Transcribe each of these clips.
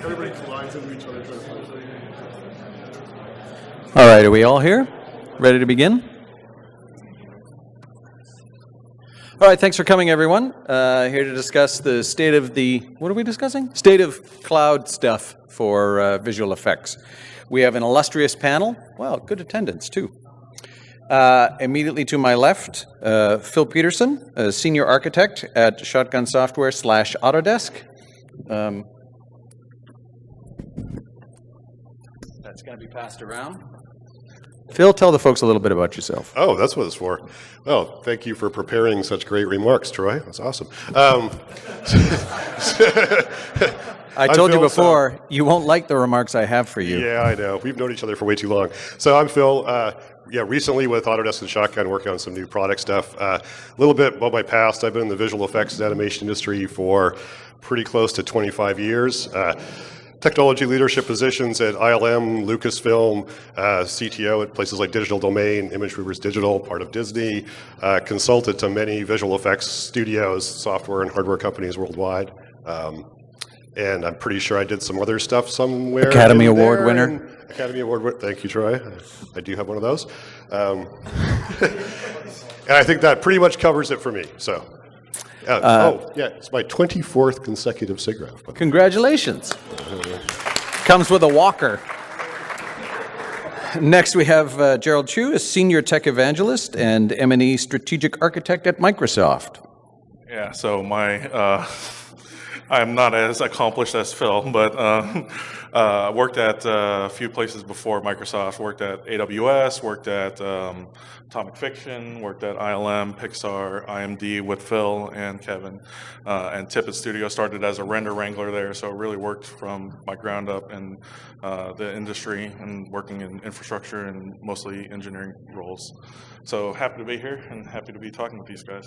everybody collides into each other. All right, are we all here? Ready to begin? All right, thanks for coming, everyone. Here to discuss the state of the, what are we discussing? State of cloud stuff for visual effects. We have an illustrious panel. Well, good attendance, too. Immediately to my left, Phil Peterson, a senior architect at Shotgun Software / Autodesk. That's going to be passed around. Phil, tell the folks a little bit about yourself. Oh, that's what it's for. Well, thank you for preparing such great remarks, Troy. That's awesome. I told you before, you won't like the remarks I have for you. Yeah, I know. We've known each other for way too long. So I'm Phil. Recently with Autodesk and Shotgun, working on some new product stuff. A little bit about my past. I've been in the visual effects and animation industry for pretty close to 25 years. Technology leadership positions at ILM, Lucasfilm, CTO at places like Digital Domain, Image Movers Digital, part of Disney, consulted to many visual effects studios, software and hardware companies worldwide. And I'm pretty sure I did some other stuff somewhere. Academy Award winner. Academy Award winner. Thank you, Troy. I do have one of those. And I think that pretty much covers it for me. So. It's my 24th consecutive SIGGRAPH. Congratulations. Comes with a walker. Next, we have Gerald Chu, a senior tech evangelist and M&E strategic architect at Microsoft. Yeah, so I'm not as accomplished as Phil, but worked at a few places before Microsoft. Worked at AWS, worked at Atomic Fiction, worked at ILM, Pixar, IMD with Phil and Kevin, and Tippett Studio. Started as a render wrangler there, so really worked from my ground up in the industry and working in infrastructure and mostly engineering roles. So happy to be here and happy to be talking with these guys.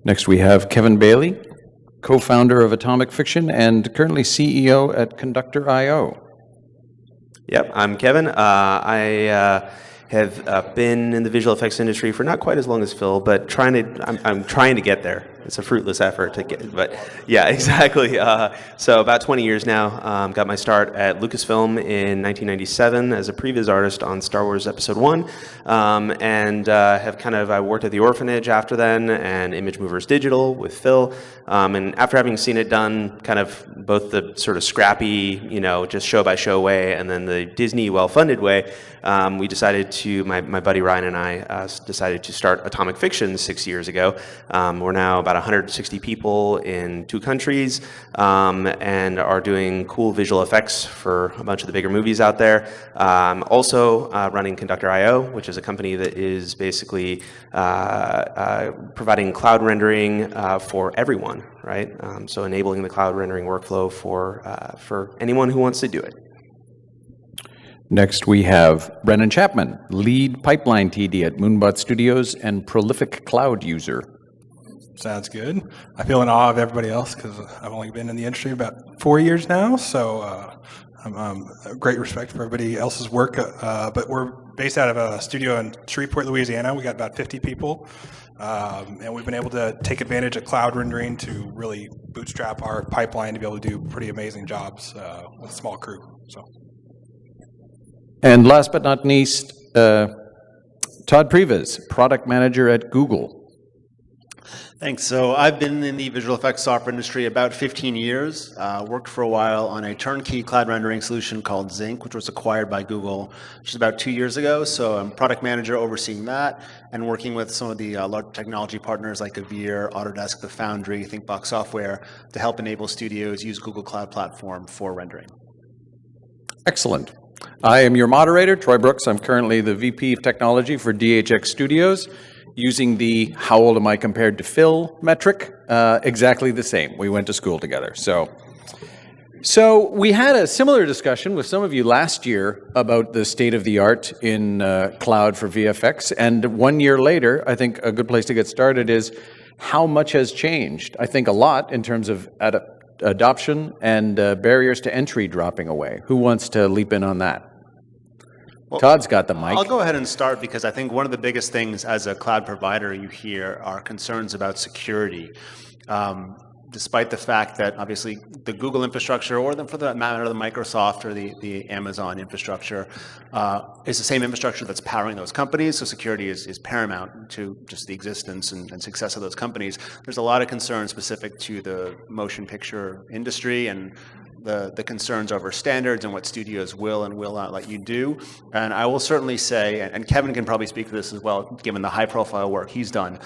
Next we have Kevin Baillie, co-founder of Atomic Fiction and currently CEO at Conductor IO. Yep, I'm Kevin. I have been in the visual effects industry for not quite as long as Phil, but I'm trying to get there. It's a fruitless effort to get, but yeah, exactly. So about 20 years now. Got my start at Lucasfilm in 1997 as a previs artist on Star Wars Episode 1, and I worked at the Orphanage after then, and Image Movers Digital with Phil. And after having seen it done, kind of both the sort of scrappy, just show by show way, and then the Disney well-funded way, we decided to, my buddy Ryan and I decided to start Atomic Fiction 6 years ago. We're now about 160 people in 2 countries, and are doing cool visual effects for a bunch of the bigger movies out there. Also running Conductor IO, which is a company that is basically providing cloud rendering for everyone, right? So enabling the cloud rendering workflow for anyone who wants to do it. Next, we have Brennan Chapman, lead pipeline TD at Moonbot Studios and prolific cloud user. Sounds good. I feel in awe of everybody else because I've only been in the industry about 4 years now, so I'm great respect for everybody else's work. But we're based out of a studio in Shreveport, Louisiana. We got about 50 people, and we've been able to take advantage of cloud rendering to really bootstrap our pipeline to be able to do pretty amazing jobs with a small crew. So. And last but not least, Todd Prives, product manager at Google. Thanks. So I've been in the visual effects software industry about 15 years. Worked for a while on a turnkey cloud rendering solution called Zinc, which was acquired by Google just about 2 years ago. So I'm product manager overseeing that and working with some of the large technology partners like Azure, Autodesk, The Foundry, ThinkBox Software to help enable studios use Google Cloud Platform for rendering. Excellent. I am your moderator, Troy Brooks. I'm currently the VP of Technology for DHX Studios, using the how old am I compared to Phil metric, exactly the same. We went to school together. So we had a similar discussion with some of you last year about the state of the art in cloud for VFX. And 1 year later, I think a good place to get started is how much has changed. I think a lot in terms of adoption and barriers to entry dropping away. Who wants to leap in on that? Well, Todd's got the mic. I'll go ahead and start because I think one of the biggest things as a cloud provider you hear are concerns about security. despite the fact that obviously the Google infrastructure, or for that matter, the Microsoft or the Amazon infrastructure, is the same infrastructure that's powering those companies. So security is paramount to just the existence and success of those companies. There's a lot of concerns specific to the motion picture industry and the concerns over standards and what studios will and will not let you do. And I will certainly say, and Kevin can probably speak to this as well, given the high-profile work he's done,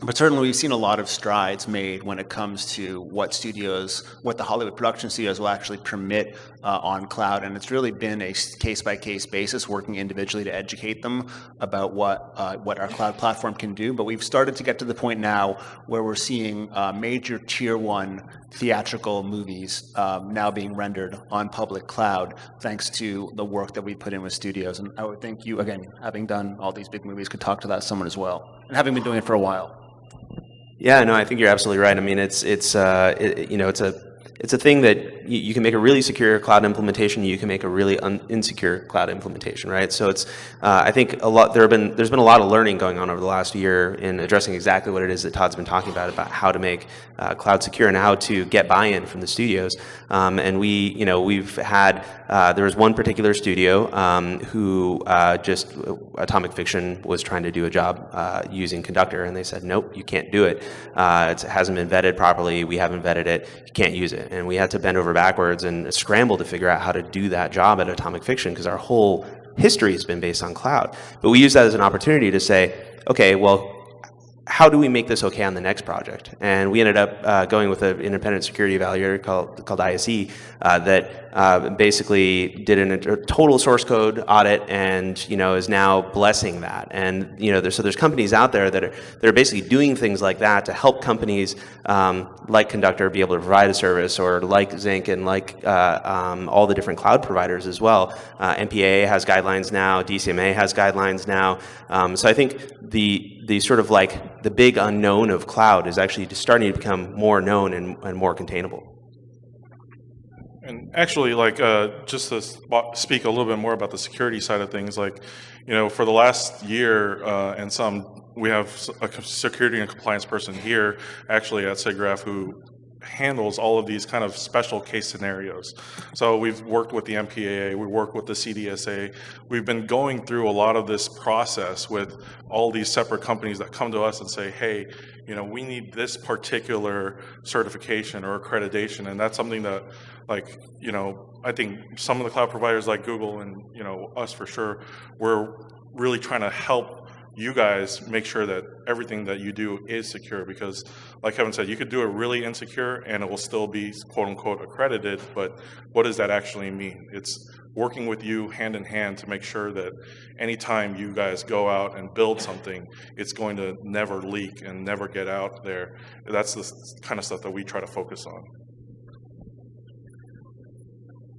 but certainly we've seen a lot of strides made when it comes to what the Hollywood production studios will actually permit on cloud. And it's really been a case-by-case basis, working individually to educate them about what our cloud platform can do. But we've started to get to the point now where we're seeing major tier 1 theatrical movies now being rendered on public cloud, thanks to the work that we put in with studios. And I would think you, again, having done all these big movies, could talk to that someone as well, and having been doing it for a while. Yeah, no, I think you're absolutely right. I mean, it's a thing that you can make a really secure cloud implementation. You can make a really insecure cloud implementation, right? So it's I think there's been a lot of learning going on over the last year in addressing exactly what it is that Todd's been talking about how to make cloud secure and how to get buy-in from the studios. And we've had there was one particular studio who just Atomic Fiction was trying to do a job using Conductor, and they said, nope, you can't do it. It hasn't been vetted properly. We haven't vetted it. You can't use it. And we had to bend over backwards and scramble to figure out how to do that job at Atomic Fiction, because our whole history has been based on cloud. But we use that as an opportunity to say, okay, well, how do we make this okay on the next project? And we ended up going with an independent security evaluator called ISE that basically did a total source code audit, and is now blessing that. And there's companies out there that are basically doing things like that to help companies like Conductor be able to provide a service, or like Zinc and like all the different cloud providers as well. MPAA has guidelines now. DCMA has guidelines now. So I think the sort of like the big unknown of cloud is actually just starting to become more known and more containable. And actually, just to speak a little bit more about the security side of things, for the last year we have a security and compliance person here, actually at SIGGRAPH, who handles all of these kind of special case scenarios. So we've worked with the MPAA, we work with the CDSA. We've been going through a lot of this process with all these separate companies that come to us and say, hey, we need this particular certification or accreditation. And that's something that, I think some of the cloud providers like Google and, us for sure, we're really trying to help you guys make sure that everything that you do is secure, because like Kevin said, you could do it really insecure and it will still be quote unquote accredited, but what does that actually mean? It's working with you hand in hand to make sure that anytime you guys go out and build something, it's going to never leak and never get out there. That's the kind of stuff that we try to focus on.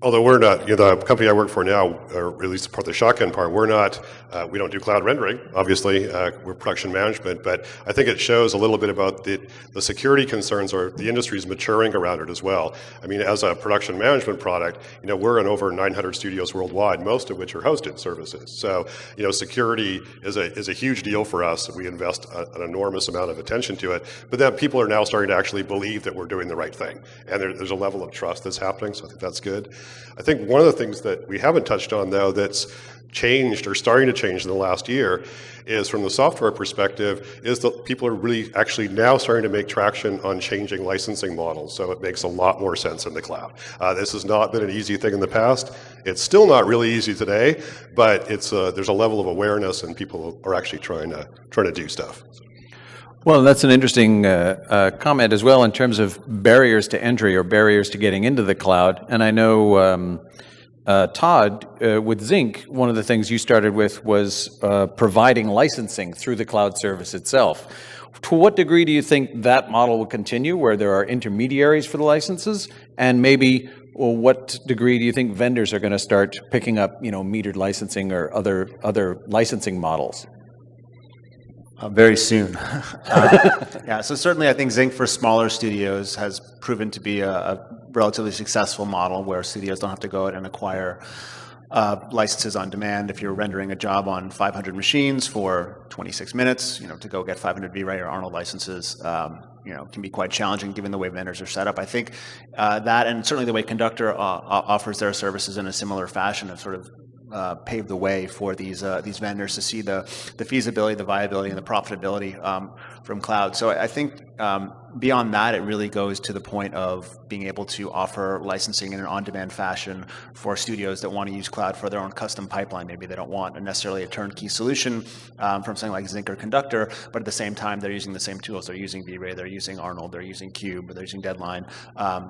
Although we're not, the company I work for now, or at least part of the shotgun part, we're not, we don't do cloud rendering, obviously, we're production management, but I think it shows a little bit about the security concerns, or the industry's maturing around it as well. I mean, as a production management product, we're in over 900 studios worldwide, most of which are hosted services. So, security is a huge deal for us. We invest an enormous amount of attention to it, but then people are now starting to actually believe that we're doing the right thing. And there's a level of trust that's happening, so I think that's good. I think one of the things that we haven't touched on, though, that's changed or starting to change in the last year is, from the software perspective, is that people are really actually now starting to make traction on changing licensing models. So it makes a lot more sense in the cloud. This has not been an easy thing in the past. It's still not really easy today, but there's a level of awareness, and people are actually trying to do stuff. Well, that's an interesting comment as well in terms of barriers to entry or barriers to getting into the cloud. And I know, Todd, with Zinc, one of the things you started with was providing licensing through the cloud service itself. To what degree do you think that model will continue, where there are intermediaries for the licenses? And maybe, what degree do you think vendors are going to start picking up, metered licensing or other licensing models? Very soon. Yeah, so certainly I think Zinc for smaller studios has proven to be a relatively successful model, where studios don't have to go out and acquire licenses on demand. If you're rendering a job on 500 machines for 26 minutes, to go get 500 V-Ray or Arnold licenses can be quite challenging given the way vendors are set up. I think that, and certainly the way Conductor offers their services in a similar fashion, have sort of paved the way for these vendors to see the feasibility, the viability, and the profitability from cloud. So I think beyond that, it really goes to the point of being able to offer licensing in an on-demand fashion for studios that want to use cloud for their own custom pipeline. Maybe they don't want necessarily a turnkey solution from something like Zinc or Conductor, but at the same time, they're using the same tools. They're using V-Ray, they're using Arnold, they're using Cube, they're using Deadline.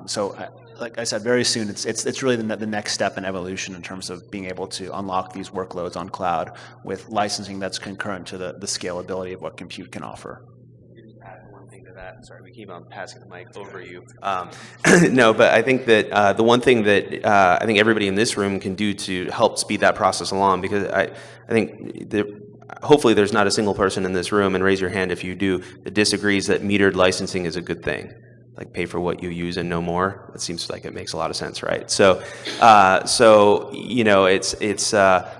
So like I said, very soon, it's really the next step in evolution in terms of being able to unlock these workloads on cloud with licensing that's concurrent to the scalability of what compute can offer. Sorry, we keep on passing the mic over you. No, but I think that the one thing that I think everybody in this room can do to help speed that process along, because I think hopefully there's not a single person in this room, and raise your hand if you do, that disagrees that metered licensing is a good thing. Like pay for what you use and no more. It seems like it makes a lot of sense, right? So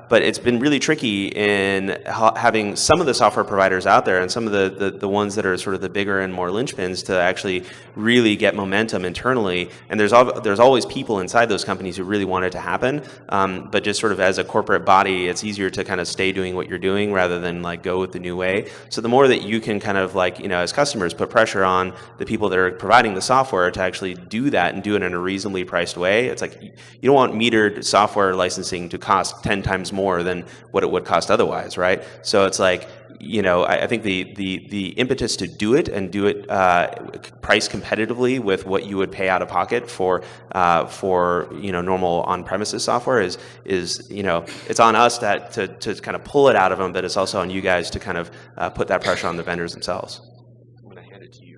but it's been really tricky in having some of the software providers out there and some of the ones that are sort of the bigger and more linchpins to actually really get momentum internally. And there's always people inside those companies who really want it to happen, but just sort of as a corporate body, it's easier to kind of stay doing what you're doing rather than like go with the new way. So the more that you can kind of like, as customers, put pressure on the people that are providing the software to actually do that and do it in a reasonably priced way. It's like you don't want metered software licensing to cost 10 times more than what it would cost otherwise, right? So it's like, I think the impetus to do it and do it price competitively with what you would pay out of pocket for normal on-premises software is it's on us to kind of pull it out of them, but it's also on you guys to kind of put that pressure on the vendors themselves. I'm going to hand it to you.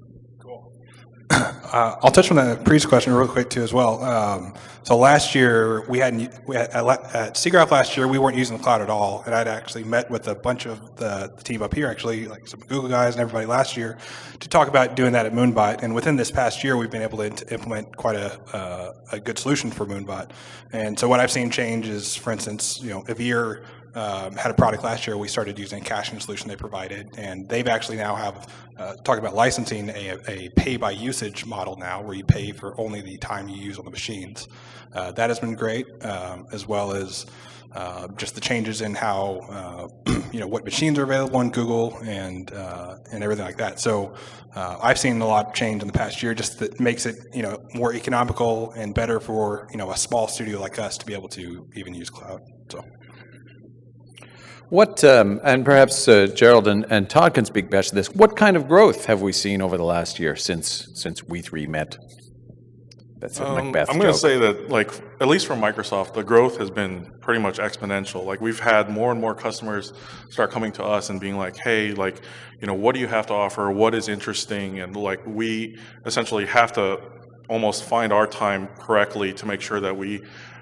I'll touch on the previous question real quick too as well. So last year we had at SIGGRAPH last year we weren't using the cloud at all, and I'd actually met with a bunch of the team up here, actually like some Google guys and everybody last year, to talk about doing that at Moonbot. And within this past year, we've been able to implement quite a good solution for Moonbot. And so what I've seen change is, for instance, Azure had a product last year. We started using a caching solution they provided, and they've actually now have talking about licensing a pay by usage model now, where you pay for only the time you use on the machines. That has been great, as well as just the changes in how what machines are available on Google and everything like that. So I've seen a lot of change in the past year, just that makes it more economical and better for a small studio like us to be able to even use cloud. So. What, and perhaps Gerald and Todd can speak best to this, what kind of growth have we seen over the last year since we three met? That's a Macbeth I'm going to joke. say that, like, at least from Microsoft, the growth has been pretty much exponential. Like, we've had more and more customers start coming to us and being like, hey, like, what do you have to offer? What is interesting? And, like, we essentially have to almost find our time correctly to make sure that we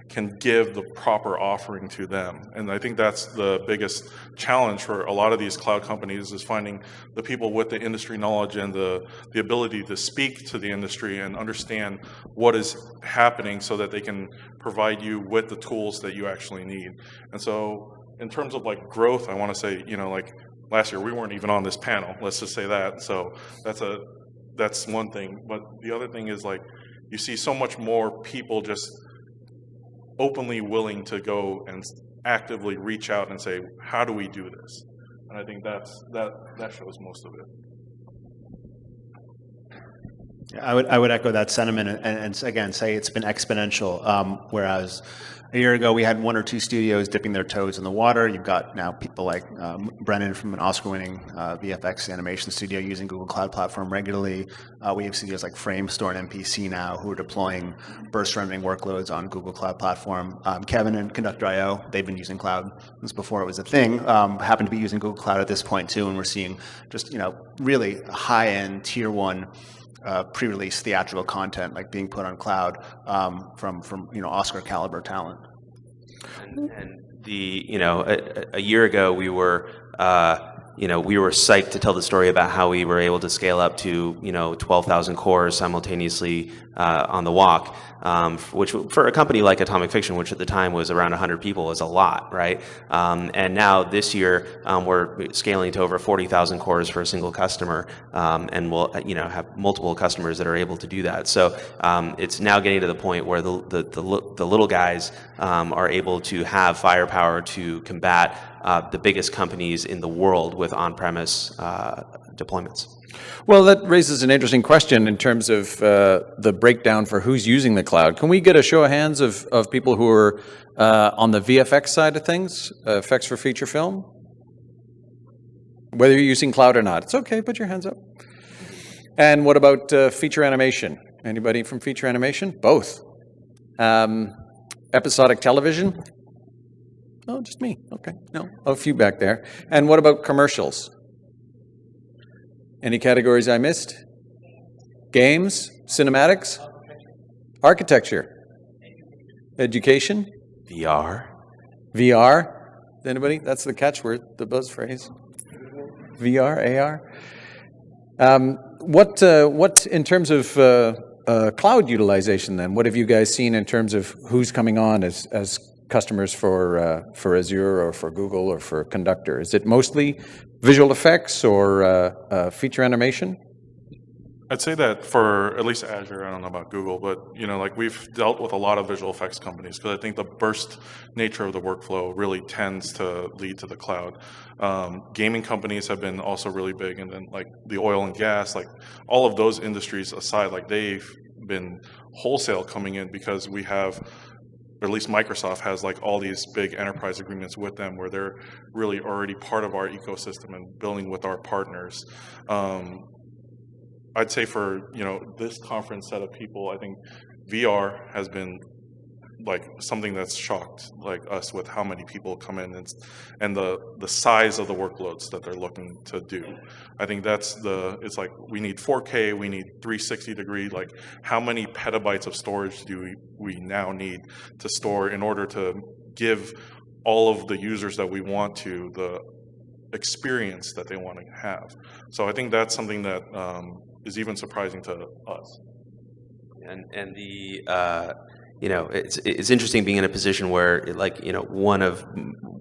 can give the proper offering to them. And I think that's the biggest challenge for a lot of these cloud companies, is finding the people with the industry knowledge and the ability to speak to the industry and understand what is happening so that they can provide you with the tools that you actually need. And so in terms of like growth, I want to say, like last year we weren't even on this panel, let's just say that. So that's one thing. But the other thing is, like, you see so much more people just openly willing to go and actively reach out and say, how do we do this? And I think that shows most of it. I would echo that sentiment and again say it's been exponential. Whereas a year ago we had one or two studios dipping their toes in the water. You've got now people like Brennan from an Oscar-winning VFX animation studio using Google Cloud Platform regularly. We have studios like Framestore and MPC now who are deploying burst rendering workloads on Google Cloud Platform. Kevin and Conductor.io, they've been using cloud since before it was a thing. Happen to be using Google Cloud at this point too, and we're seeing just really high-end tier 1 pre-release theatrical content like being put on cloud from Oscar caliber talent. And a year ago we were we were psyched to tell the story about how we were able to scale up to 12,000 cores simultaneously on the walk, which for a company like Atomic Fiction, which at the time was around 100 people, is a lot, right? And now this year we're scaling to over 40,000 cores for a single customer, and we'll have multiple customers that are able to do that. So it's now getting to the point where the little guys are able to have firepower to combat the biggest companies in the world with on-premise deployments. Well, that raises an interesting question in terms of the breakdown for who's using the cloud. Can we get a show of hands of people who are on the VFX side of things, effects for feature film? Whether you're using cloud or not. It's okay, put your hands up. And what about feature animation? Anybody from feature animation? Both. Episodic television? Oh, just me. Okay. No, a few back there. And what about commercials? Any categories I missed? Games? Cinematics? Architecture? Education? VR? VR? Anybody? That's the catchword, the buzz phrase. VR, AR? What in terms of cloud utilization then? What have you guys seen in terms of who's coming on as customers for Azure or for Google or for Conductor? Is it mostly visual effects or feature animation? I'd say that for at least Azure, I don't know about Google, but we've dealt with a lot of visual effects companies because I think the burst nature of the workflow really tends to lead to the cloud. Gaming companies have been also really big, and then like the oil and gas, like all of those industries aside, like they've been wholesale coming in because we have, or at least Microsoft has like all these big enterprise agreements with them where they're really already part of our ecosystem and building with our partners. I'd say for this conference set of people, I think VR has been like something that's shocked like us with how many people come in and the size of the workloads that they're looking to do. I think it's like we need 4K, we need 360 degree, like how many petabytes of storage do we now need to store in order to give all of the users that we want to the experience that they want to have. So I think that's something that is even surprising to us. And the it's interesting being in a position where one of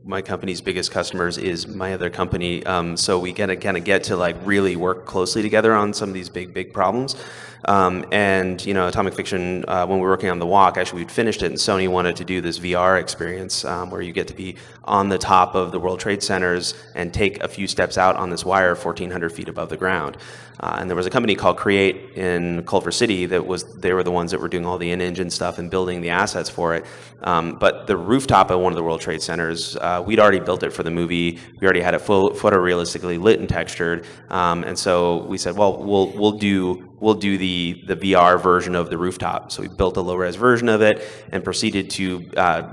my company's biggest customers is my other company, so we kind of get to like really work closely together on some of these big problems. And Atomic Fiction, when we were working on the walk, actually we'd finished it, and Sony wanted to do this VR experience where you get to be on the top of the World Trade Centers and take a few steps out on this wire 1,400 feet above the ground. And there was a company called Create in Culver City they were the ones that were doing all the in-engine stuff and building the assets for it. But the rooftop of one of the World Trade Centers, we'd already built it for the movie. We already had it photorealistically lit and textured. And so we said, well, we'll do the VR version of the rooftop. So we built a low-res version of it and proceeded to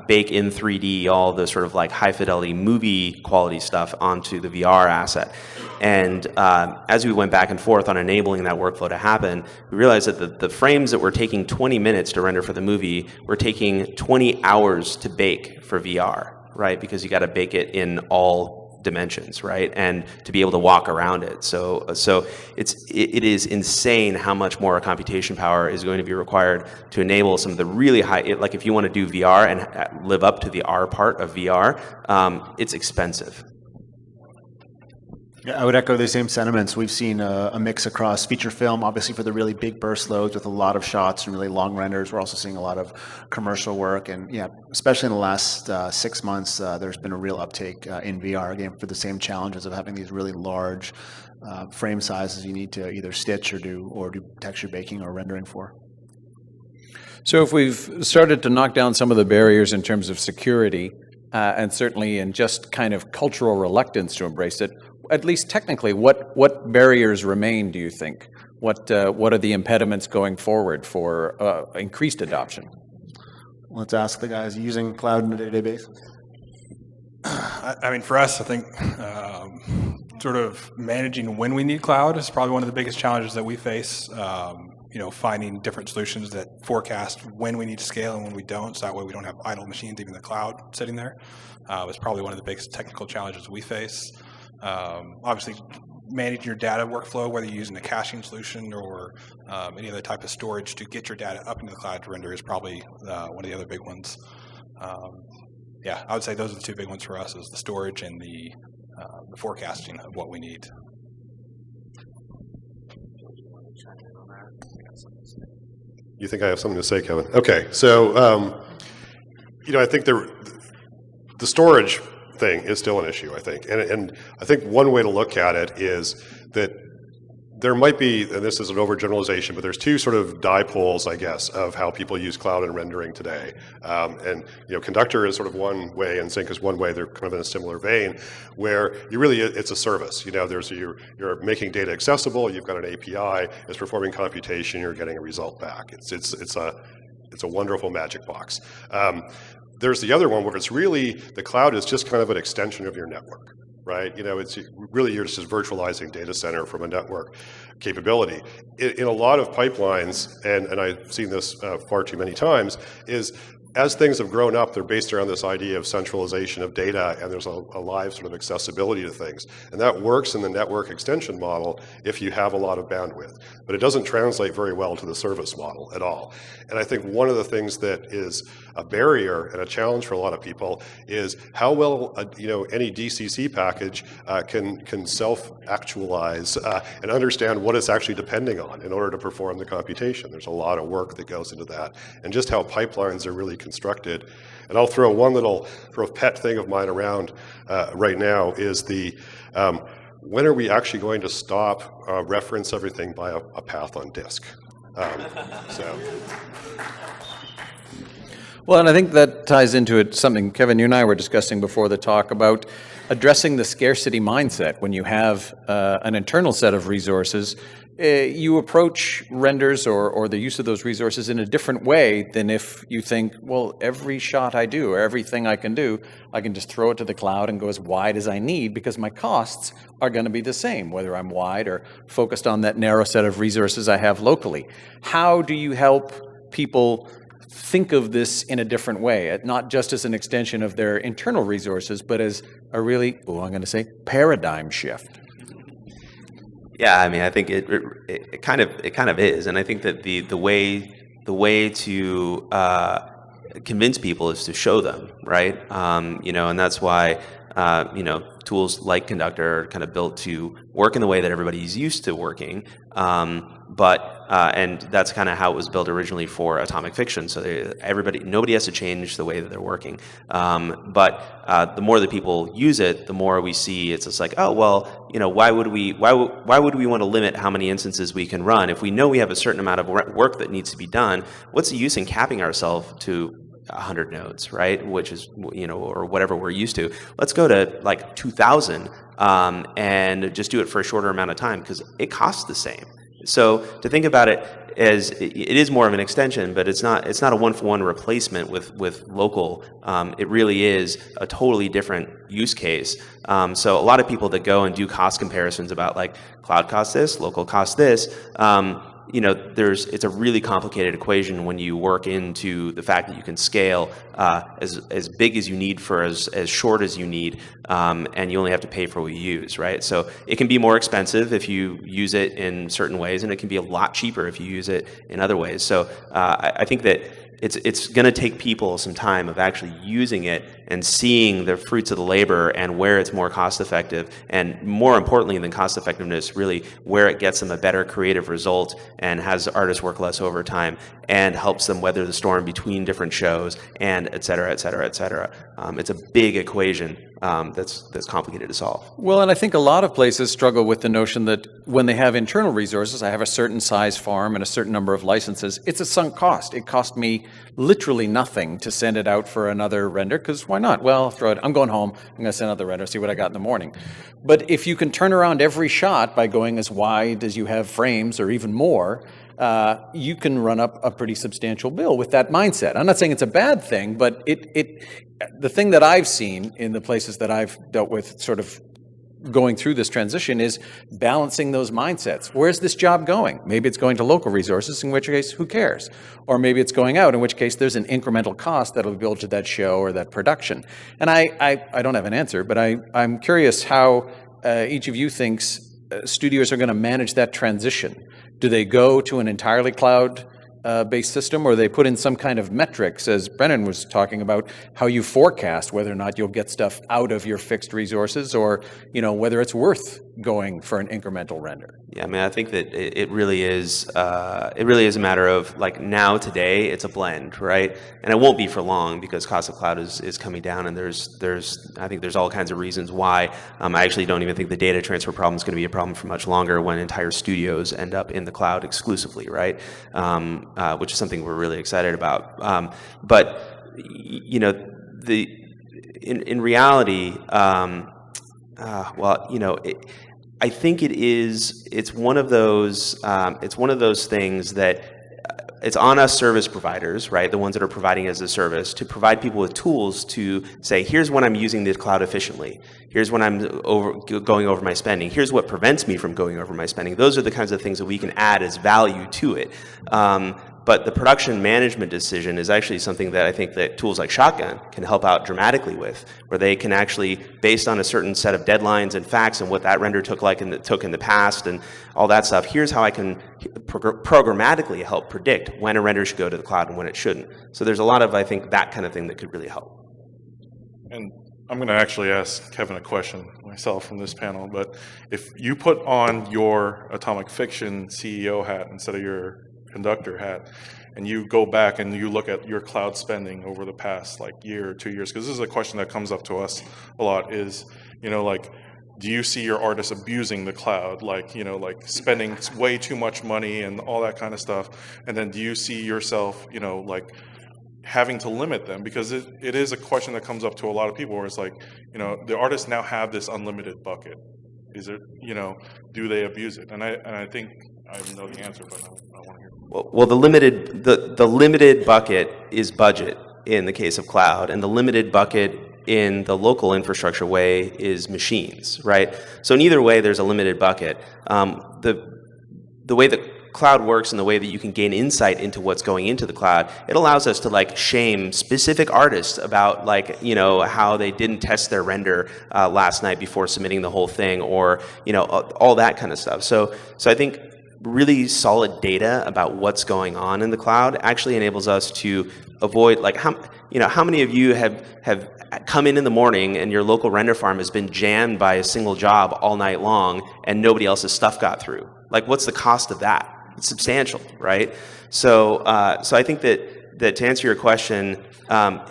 bake in 3D all the sort of like high-fidelity movie quality stuff onto the VR asset. And as we went back and forth on enabling that workflow to happen, we realized that the frames that were taking 20 minutes to render for the movie were taking 20 hours to bake for VR, right? Because you got to bake it in all dimensions, right? And to be able to walk around it. So it is insane how much more computation power is going to be required to enable some of the really high, like if you want to do VR and live up to the R part of VR, it's expensive. Yeah, I would echo the same sentiments. We've seen a mix across feature film, obviously for the really big burst loads with a lot of shots and really long renders. We're also seeing a lot of commercial work, and yeah, especially in the last 6 months, there's been a real uptake in VR, again, for the same challenges of having these really large frame sizes you need to either stitch or do texture baking or rendering for. So if we've started to knock down some of the barriers in terms of security, and certainly in just kind of cultural reluctance to embrace it, at least technically, what barriers remain, do you think? What are the impediments going forward for increased adoption? Let's ask the guys using cloud on a day-to-day basis. I mean, for us, I think sort of managing when we need cloud is probably one of the biggest challenges that we face. Finding different solutions that forecast when we need to scale and when we don't, so that way we don't have idle machines, even the cloud sitting there, is probably one of the biggest technical challenges we face. Obviously, managing your data workflow, whether you're using a caching solution or any other type of storage to get your data up into the cloud to render is probably one of the other big ones. Yeah, I would say those are the two big ones for us: is the storage and the forecasting of what we need. You think I have something to say, Kevin? Okay, so I think the storage thing is still an issue, I think. And I think one way to look at it is that there might be, and this is an overgeneralization, but there's two sort of dipoles, I guess, of how people use cloud and rendering today. And Conductor is sort of one way, and Sync is one way. They're kind of in a similar vein, where it's a service. You're making data accessible. You've got an API. It's performing computation. You're getting a result back. It's a wonderful magic box. There's the other one where it's really the cloud is just kind of an extension of your network, right? It's really you're just virtualizing data center from a network capability. In a lot of pipelines, and I've seen this far too many times, is as things have grown up, they're based around this idea of centralization of data, and there's a live sort of accessibility to things. And that works in the network extension model if you have a lot of bandwidth. But it doesn't translate very well to the service model at all. And I think one of the things that is a barrier and a challenge for a lot of people is how well any DCC package can self-actualize and understand what it's actually depending on in order to perform the computation. There's a lot of work that goes into that, and just how pipelines are really constructed. And I'll throw one little sort of pet thing of mine around right now is when are we actually going to stop reference everything by a path on disk? Well, and I think that ties into it something, Kevin, you and I were discussing before the talk about addressing the scarcity mindset. When you have an internal set of resources, you approach renders or the use of those resources in a different way than if you think, well, every shot I do or everything I can do, I can just throw it to the cloud and go as wide as I need because my costs are going to be the same, whether I'm wide or focused on that narrow set of resources I have locally. How do you help people think of this in a different way, not just as an extension of their internal resources, but as a really, I'm going to say, paradigm shift? Yeah, I mean, I think it kind of is, and I think that the way to convince people is to show them, right? And that's why tools like Conductor are kind of built to work in the way that everybody's used to working. And that's kind of how it was built originally for atomic fiction. So nobody has to change the way that they're working. But the more that people use it, the more we see it's just like, oh well, why would we want to limit how many instances we can run if we know we have a certain amount of work that needs to be done? What's the use in capping ourselves to 100 nodes, right? Which is, or whatever we're used to. Let's go to like 2,000 and just do it for a shorter amount of time because it costs the same. So to think about it as it is more of an extension, but it's not a one-for-one replacement with local. It really is a totally different use case. So a lot of people that go and do cost comparisons about like cloud costs this, local costs this. It's a really complicated equation when you work into the fact that you can scale as big as you need for as short as you need, and you only have to pay for what you use, right? So it can be more expensive if you use it in certain ways, and it can be a lot cheaper if you use it in other ways. So I think that it's going to take people some time of actually using it and seeing the fruits of the labor and where it's more cost effective, and more importantly than cost effectiveness, really where it gets them a better creative result and has artists work less overtime and helps them weather the storm between different shows, and et cetera, et cetera, et cetera. It's a big equation that's complicated to solve. Well, and I think a lot of places struggle with the notion that when they have internal resources, I have a certain size farm and a certain number of licenses, it's a sunk cost. It cost me literally nothing to send it out for another render, because why not? Well, throw it. I'm going home. I'm going to send out the render, see what I got in the morning. But if you can turn around every shot by going as wide as you have frames or even more, you can run up a pretty substantial bill with that mindset. I'm not saying it's a bad thing, but the thing that I've seen in the places that I've dealt with sort of going through this transition is balancing those mindsets. Where's this job going? Maybe it's going to local resources, in which case, who cares? Or maybe it's going out, in which case there's an incremental cost that'll be built to that show or that production. And I don't have an answer, but I'm curious how each of you thinks studios are going to manage that transition. Do they go to an entirely cloud-based system, or they put in some kind of metrics, as Brennan was talking about, how you forecast whether or not you'll get stuff out of your fixed resources, or whether it's worth going for an incremental render? Yeah, I mean, I think that it really is a matter of, like, now today it's a blend, right? And it won't be for long, because cost of cloud is coming down, and I think there's all kinds of reasons why. I actually don't even think the data transfer problem is going to be a problem for much longer when entire studios end up in the cloud exclusively, right? Which is something we're really excited about. But in reality, I think it's one of those things that it's on us service providers, right, the ones that are providing as a service, to provide people with tools to say, here's when I'm using the cloud efficiently, here's when I'm going over my spending, here's what prevents me from going over my spending. Those are the kinds of things that we can add as value to it. But the production management decision is actually something that I think that tools like Shotgun can help out dramatically with, where they can actually, based on a certain set of deadlines and facts and what that render took in the past and all that stuff, here's how I can programmatically help predict when a render should go to the cloud and when it shouldn't. So there's a lot of, I think, that kind of thing that could really help. And I'm going to actually ask Kevin a question myself from this panel, but if you put on your Atomic Fiction CEO hat instead of your Conductor hat, and you go back and you look at your cloud spending over the past year or 2 years, because this is a question that comes up to us a lot, is, do you see your artists abusing the cloud, spending way too much money and all that kind of stuff? And then do you see yourself, having to limit them? Because it is a question that comes up to a lot of people, where it's the artists now have this unlimited bucket. Is it, do they abuse it? And I think I know the answer, but I want to hear. Well, the limited bucket is budget in the case of cloud, and the limited bucket in the local infrastructure way is machines, right? So in either way, there's a limited bucket. The way the cloud works and the way that you can gain insight into what's going into the cloud, it allows us to shame specific artists about how they didn't test their render last night before submitting the whole thing, or all that kind of stuff. So I think really solid data about what's going on in the cloud actually enables us to avoid, how many of you have come in the morning and your local render farm has been jammed by a single job all night long and nobody else's stuff got through? What's the cost of that? It's substantial, right? So I think that to answer your question,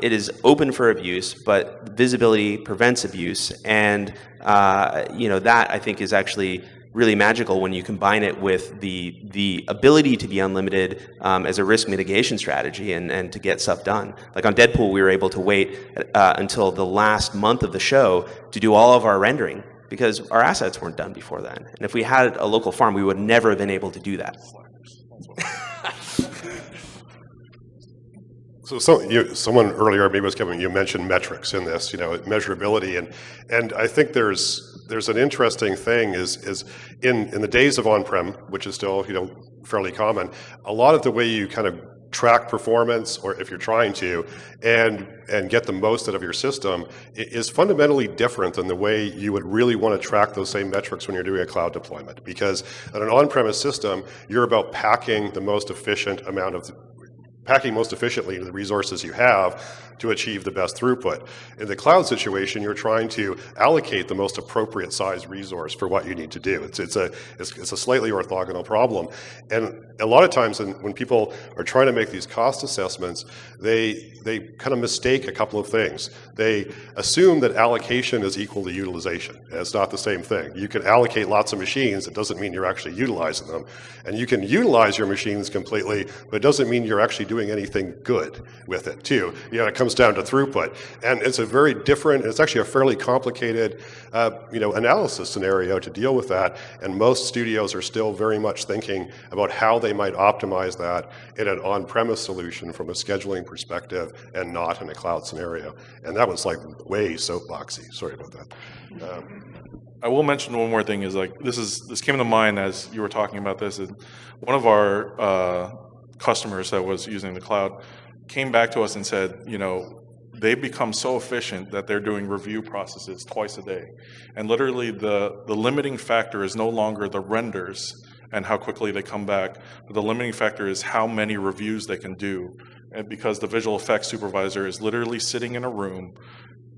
it is open for abuse, but visibility prevents abuse, and that I think is actually really magical when you combine it with the ability to be unlimited as a risk mitigation strategy and to get stuff done. On Deadpool, we were able to wait until the last month of the show to do all of our rendering, because our assets weren't done before then. And if we had a local farm, we would never have been able to do that. So someone earlier, maybe it was Kevin, you mentioned metrics in this, measurability, and I think there's an interesting thing is in the days of on-prem, which is still fairly common, a lot of the way you kind of track performance, or if you're trying to, and get the most out of your system, is fundamentally different than the way you would really want to track those same metrics when you're doing a cloud deployment. Because on an on-premise system, you're about packing most efficiently the resources you have to achieve the best throughput. In the cloud situation, you're trying to allocate the most appropriate size resource for what you need to do. It's a slightly orthogonal problem. And a lot of times when people are trying to make these cost assessments, they kind of mistake a couple of things. They assume that allocation is equal to utilization. And it's not the same thing. You can allocate lots of machines, it doesn't mean you're actually utilizing them. And you can utilize your machines completely, but it doesn't mean you're actually doing anything good with it too. It comes down to throughput. And it's a very different, it's actually a fairly complicated analysis scenario to deal with that. And most studios are still very much thinking about how they might optimize that in an on-premise solution from a scheduling perspective and not in a cloud scenario. And that was way soapboxy. Sorry about that. I will mention one more thing is this came to mind as you were talking about this. And one of our customers that was using the cloud came back to us and said, they've become so efficient that they're doing review processes twice a day. And literally the limiting factor is no longer the renders and how quickly they come back. The limiting factor is how many reviews they can do. And because the visual effects supervisor is literally sitting in a room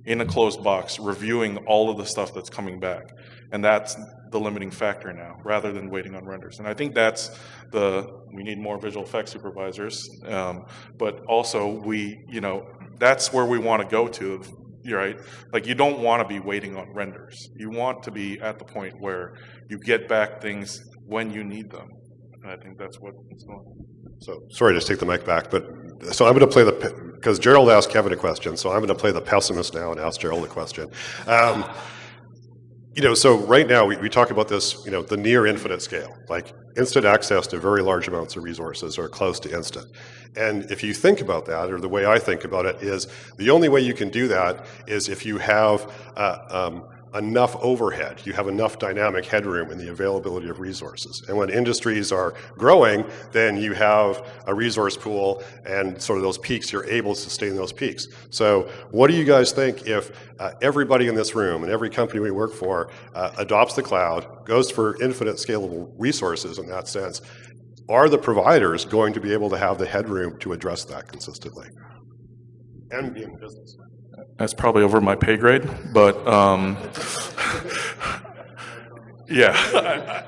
in a closed box reviewing all of the stuff that's coming back. And that's the limiting factor now, rather than waiting on renders. And I think that's we need more visual effects supervisors, but also that's where we want to go to, right? Like, you don't want to be waiting on renders. You want to be at the point where you get back things when you need them. And I think that's what it's going on. So, sorry to just take the mic back, but so I'm going to play because Gerald asked Kevin a question, so I'm going to play the pessimist now and ask Gerald a question. So right now we talk about this, the near infinite scale, like instant access to very large amounts of resources or close to instant. And if you think about that, or the way I think about it is, the only way you can do that is if you have enough overhead, you have enough dynamic headroom in the availability of resources. And when industries are growing, then you have a resource pool and sort of those peaks, you're able to sustain those peaks. So what do you guys think if everybody in this room and every company we work for adopts the cloud, goes for infinite scalable resources in that sense? Are the providers going to be able to have the headroom to address that consistently and be in business? That's probably over my pay grade, but yeah,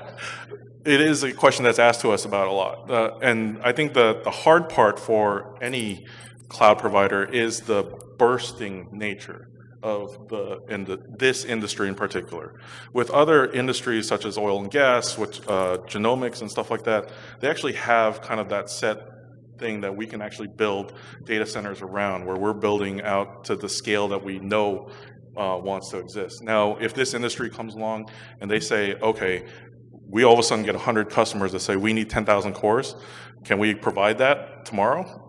it is a question that's asked to us about a lot. And I think the hard part for any cloud provider is the bursting nature of this industry in particular. With other industries such as oil and gas, with genomics and stuff like that, they actually have kind of that set thing that we can actually build data centers around, where we're building out to the scale that we know wants to exist. Now, if this industry comes along and they say, okay, we all of a sudden get 100 customers that say we need 10,000 cores, can we provide that tomorrow?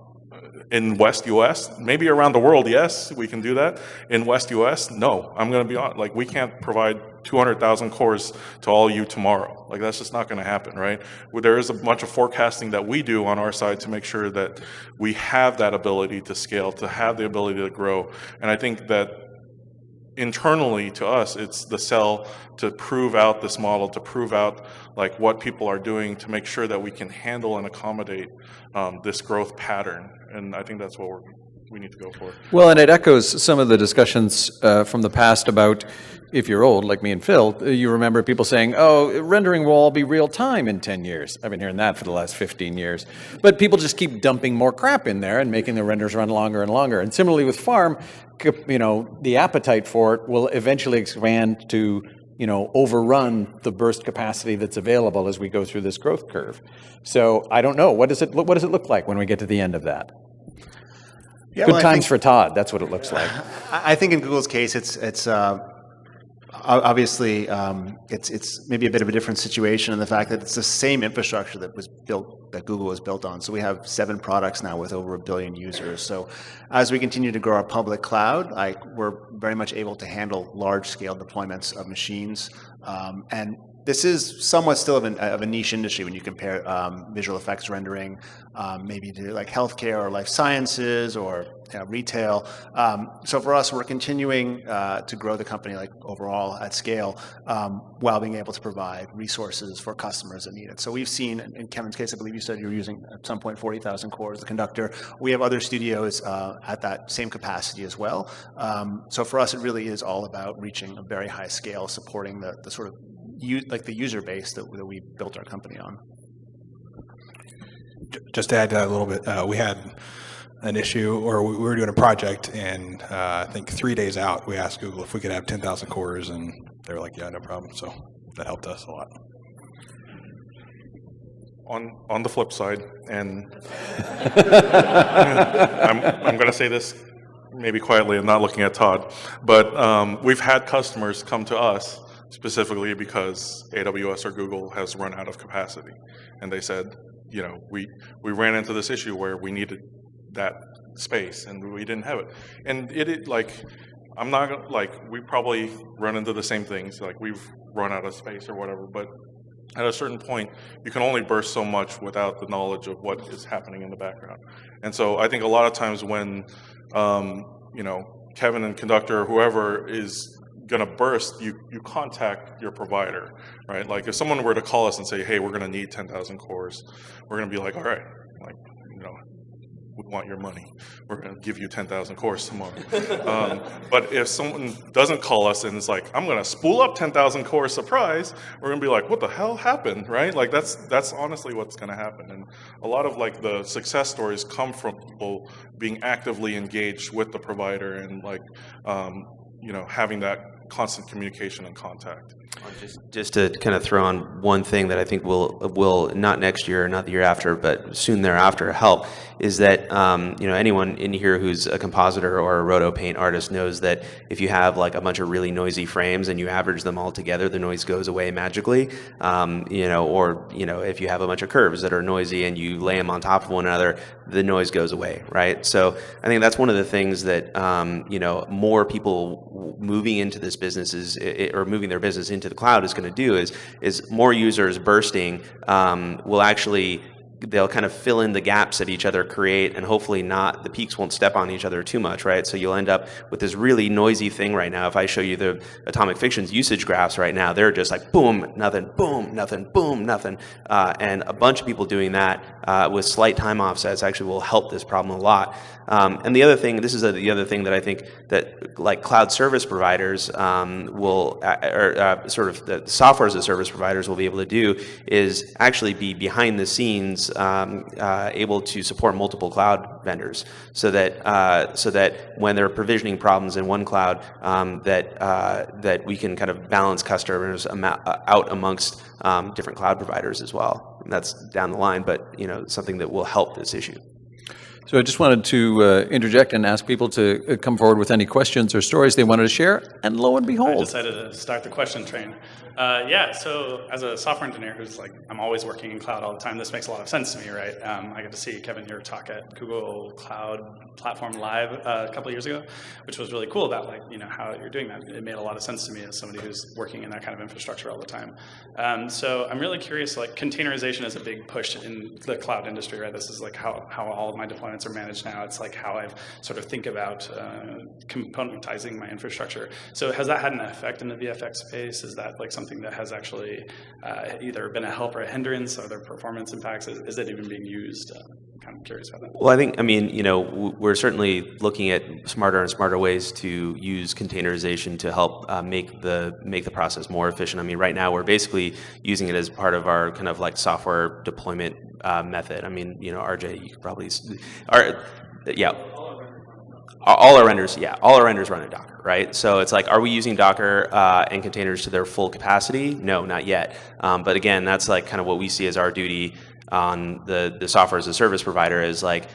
In West US, maybe around the world, yes, we can do that. In West US, no. I'm going to be honest, like, we can't provide 200,000 cores to all you tomorrow. Like, that's just not going to happen, right? There is a bunch of forecasting that we do on our side to make sure that we have that ability to scale, to have the ability to grow. And I think that internally to us, it's the sell to prove out this model, to prove out like what people are doing, to make sure that we can handle and accommodate this growth pattern. And I think that's what we need to go for. Well, and it echoes some of the discussions from the past about, if you're old, like me and Phil, you remember people saying, oh, rendering will all be real time in 10 years. I've been hearing that for the last 15 years. But people just keep dumping more crap in there and making the renders run longer and longer. And similarly with farm, the appetite for it will eventually expand to, overrun the burst capacity that's available as we go through this growth curve. So I don't know. What does it look like when we get to the end of that? Yeah, Good times for Todd. That's what it looks like. I think in Google's case, it's obviously it's maybe a bit of a different situation in the fact that it's the same infrastructure that Google was built on. So we have 7 products now with over 1 billion users. So as we continue to grow our public cloud, we're very much able to handle large-scale deployments of machines. And this is somewhat still of a niche industry when you compare visual effects rendering maybe to like healthcare or life sciences or retail. So for us, we're continuing to grow the company overall at scale while being able to provide resources for customers that need it. So we've seen, in Kevin's case, I believe you said you were using at some point 40,000 cores, the Conductor. We have other studios at that same capacity as well. So for us, it really is all about reaching a very high scale, supporting the sort of the user base that we built our company on. Just to add to that a little bit, we had an issue, or we were doing a project, and I think 3 days out, we asked Google if we could have 10,000 cores, and they were like, yeah, no problem. So that helped us a lot. On the flip side, and I'm going to say this maybe quietly and not looking at Todd, but we've had customers come to us specifically because AWS or Google has run out of capacity. And they said, we ran into this issue where we needed that space and we didn't have it. And I'm not gonna, we probably run into the same things, we've run out of space or whatever, but at a certain point, you can only burst so much without the knowledge of what is happening in the background. And so I think a lot of times when Kevin and Conductor or whoever is going to burst, you contact your provider, right? Like if someone were to call us and say, hey, we're going to need 10,000 cores, we're going to be like, all right, like, we want your money. We're going to give you 10,000 cores tomorrow. But if someone doesn't call us and is like, I'm going to spool up 10,000 cores, surprise, we're going to be like, what the hell happened, right? Like that's honestly what's going to happen. And a lot of like the success stories come from people being actively engaged with the provider and like, having that constant communication and contact. Just to kind of throw on one thing that I think will not next year, not the year after, but soon thereafter help is that anyone in here who's a compositor or a roto paint artist knows that if you have like a bunch of really noisy frames and you average them all together, the noise goes away magically. Or if you have a bunch of curves that are noisy and you lay them on top of one another, the noise goes away, right? So I think that's one of the things that more people moving into this business or moving their business into the cloud is going to do is more users bursting will actually, they'll kind of fill in the gaps that each other create, and hopefully the peaks won't step on each other too much, right? So you'll end up with this really noisy thing right now. If I show you the Atomic Fiction's usage graphs right now, they're just like boom, nothing, boom, nothing, boom, nothing. And a bunch of people doing that with slight time offsets actually will help this problem a lot. And the other thing, this is the other thing that I think that like cloud service providers sort of the software as a service providers will be able to do is actually be behind the scenes able to support multiple cloud vendors, so that when there are provisioning problems in one cloud, that we can kind of balance customers out amongst different cloud providers as well. And that's down the line, but something that will help this issue. So I just wanted to interject and ask people to come forward with any questions or stories they wanted to share, and lo and behold. I decided to start the question train. So as a software engineer who's like, I'm always working in cloud all the time, this makes a lot of sense to me, right? I got to see, Kevin, your talk at Google Cloud Platform Live a couple of years ago, which was really cool about how you're doing that. It made a lot of sense to me as somebody who's working in that kind of infrastructure all the time. So I'm really curious, like containerization is a big push in the cloud industry, right? This is like how all of my deployments are managed now. It's like how I sort of think about componentizing my infrastructure. So has that had an effect in the VFX space? Is that like something that has actually either been a help or a hindrance? Are there performance impacts? Is it even being used? I'm kind of curious about that. Well, we're certainly looking at smarter and smarter ways to use containerization to help make the process more efficient. I mean, right now we're basically using it as part of our kind of like software deployment method. I mean, RJ, you could probably, all our renders run in Docker, right? So it's like, are we using Docker and containers to their full capacity? No, not yet. But again, that's like kind of what we see as our duty on the software as a service provider is like,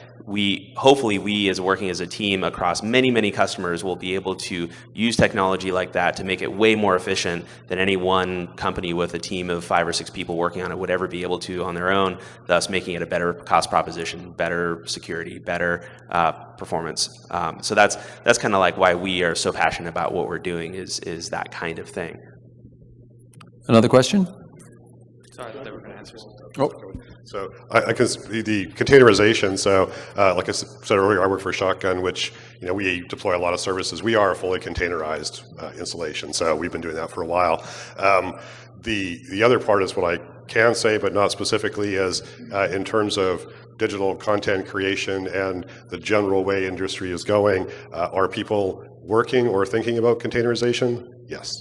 hopefully we as working as a team across many customers will be able to use technology like that to make it way more efficient than any one company with a team of 5 or 6 people working on it would ever be able to on their own, thus making it a better cost proposition, better security, better performance. So that's kind of like why we are so passionate about what we're doing is that kind of thing. Another question? Sorry, they were going to answer something. Oh. So I can see the containerization. So like I said earlier, I work for Shotgun, which we deploy a lot of services. We are a fully containerized installation, so we've been doing that for a while. The other part is what I can say, but not specifically, is in terms of digital content creation and the general way industry is going. Are people working or thinking about containerization? Yes.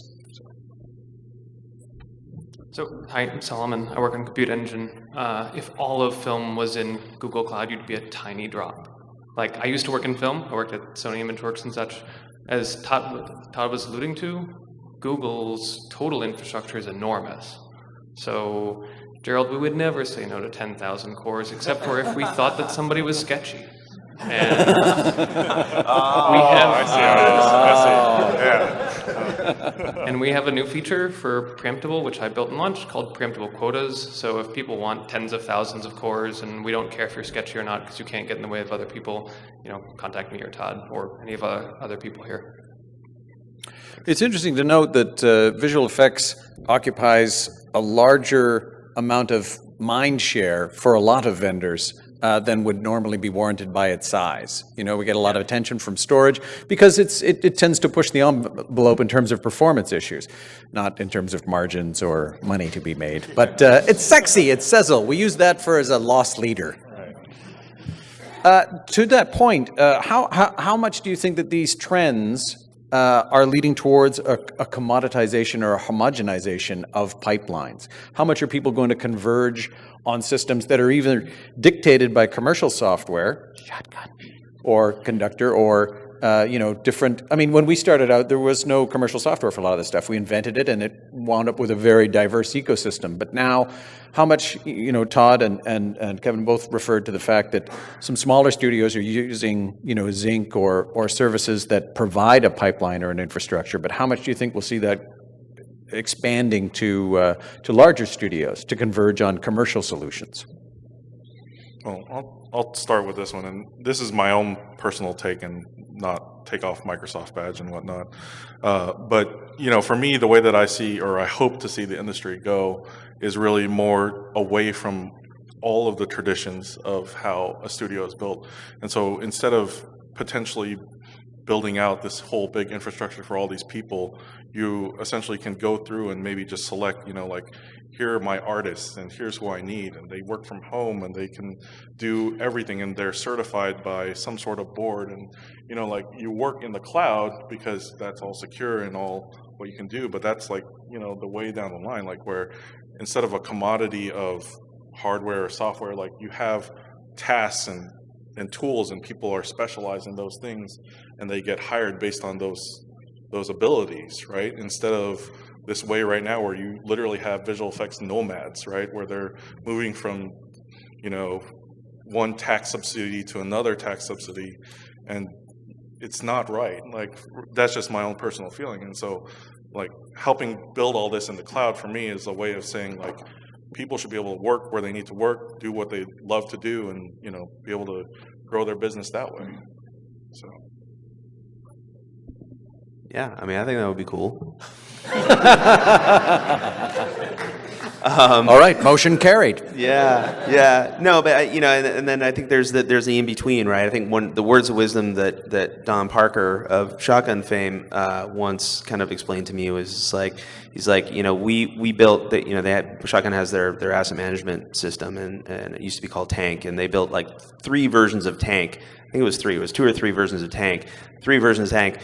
So, hi, I'm Solomon. I work on Compute Engine. If all of film was in Google Cloud, you'd be a tiny drop. Like, I used to work in film. I worked at Sony ImageWorks and such. As Todd was alluding to, Google's total infrastructure is enormous. So, Gerald, we would never say no to 10,000 cores, except for if we thought that somebody was sketchy. And and we have a new feature for preemptible, which I built and launched, called preemptible quotas. So if people want tens of thousands of cores, and we don't care if you're sketchy or not, because you can't get in the way of other people, contact me or Todd or any of other people here. It's interesting to note that visual effects occupies a larger amount of mind share for a lot of vendors than would normally be warranted by its size. You know, we get a lot of attention from storage because it tends to push the envelope in terms of performance issues, not in terms of margins or money to be made. But it's sexy, it's sizzle. We use that as a loss leader. To that point, how much do you think that these trends are leading towards a commoditization or a homogenization of pipelines? How much are people going to converge on systems that are either dictated by commercial software, or Conductor, or different? I mean, when we started out, there was no commercial software for a lot of this stuff. We invented it, and it wound up with a very diverse ecosystem. But now, how much, Todd and Kevin both referred to the fact that some smaller studios are using, Zinc or services that provide a pipeline or an infrastructure. But how much do you think we'll see that expanding to larger studios to converge on commercial solutions? Well, I'll start with this one, and this is my own personal take, and not take off Microsoft badge and whatnot. But for me, the way that I see, or I hope to see the industry go, is really more away from all of the traditions of how a studio is built. And so instead of potentially building out this whole big infrastructure for all these people, you essentially can go through and maybe just select, like, here are my artists and here's who I need, and they work from home and they can do everything, and they're certified by some sort of board, and you work in the cloud because that's all secure and all what you can do, but that's like the way down the line, like where instead of a commodity of hardware or software, like you have tasks and tools, and people are specialized in those things, and they get hired based on those abilities, right? Instead of this way right now where you literally have visual effects nomads, right? Where they're moving from, one tax subsidy to another tax subsidy, and it's not right. Like, that's just my own personal feeling. And so, like, helping build all this in the cloud for me is a way of saying, like, people should be able to work where they need to work, do what they love to do, and, be able to grow their business that way. So. Yeah, I mean, I think that would be cool. All right, motion carried. Yeah. No, but and then I think there's the in between, right? I think the words of wisdom that Don Parker of Shotgun fame once kind of explained to me was like, he's like, we built that, Shotgun has their asset management system, and it used to be called Tank, and they built like 3 versions of Tank. I think it was 3. It was 2 or 3 versions of Tank. 3 versions of Tank.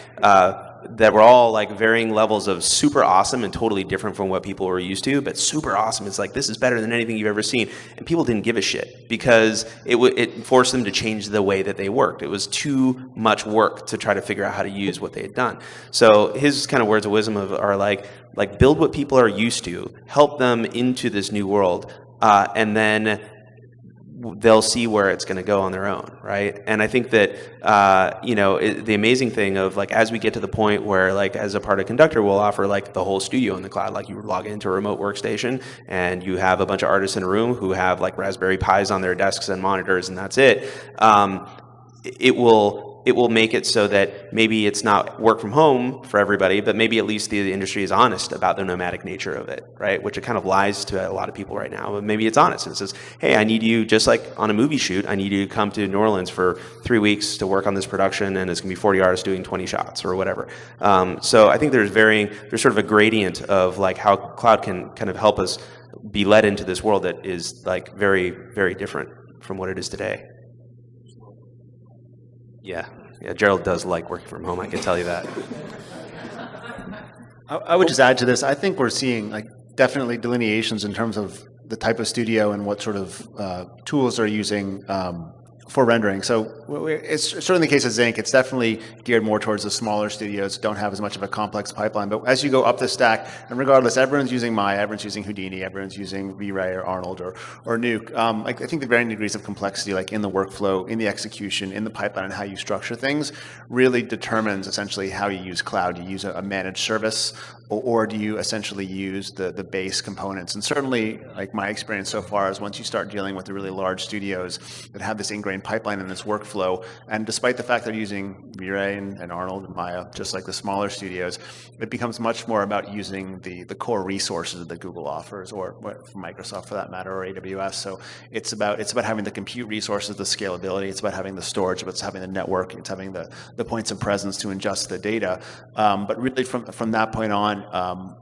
That were all like varying levels of super awesome and totally different from what people were used to, but super awesome. It's like, this is better than anything you've ever seen. And people didn't give a shit because it forced them to change the way that they worked. It was too much work to try to figure out how to use what they had done. So his kind of words of wisdom are like build what people are used to, help them into this new world, and then they'll see where it's going to go on their own, right? And I think that the amazing thing of, like, as we get to the point where, like, as a part of Conductor, we'll offer like the whole studio in the cloud. Like, you log into a remote workstation and you have a bunch of artists in a room who have like Raspberry Pis on their desks and monitors, and that's it. It will make it so that maybe it's not work from home for everybody, but maybe at least the industry is honest about the nomadic nature of it, right? Which it kind of lies to a lot of people right now, but maybe it's honest and it says, hey, I need you, just like on a movie shoot, I need you to come to New Orleans for 3 weeks to work on this production, and it's going to be 40 artists doing 20 shots or whatever. So I think there's sort of a gradient of like how cloud can kind of help us be led into this world that is like very, very different from what it is today. Yeah, Gerald does like working from home, I can tell you that. I would just add to this, I think we're seeing like definitely delineations in terms of the type of studio and what sort of tools they're using for rendering. So it's certainly the case of Zinc. It's definitely geared more towards the smaller studios that don't have as much of a complex pipeline. But as you go up the stack, and regardless, everyone's using Maya, everyone's using Houdini, everyone's using V-Ray or Arnold or Nuke. I think the varying degrees of complexity, like in the workflow, in the execution, in the pipeline, and how you structure things, really determines essentially how you use cloud. Do you use a managed service, or do you essentially use the base components? And certainly, like my experience so far is once you start dealing with the really large studios that have this ingrained way in pipeline in this workflow. And despite the fact they're using V-Ray and Arnold and Maya, just like the smaller studios, it becomes much more about using the core resources that Google offers, or Microsoft for that matter, or AWS. So it's about having the compute resources, the scalability. It's about having the storage. It's having the network. It's having the points of presence to ingest the data. But really, from that point on,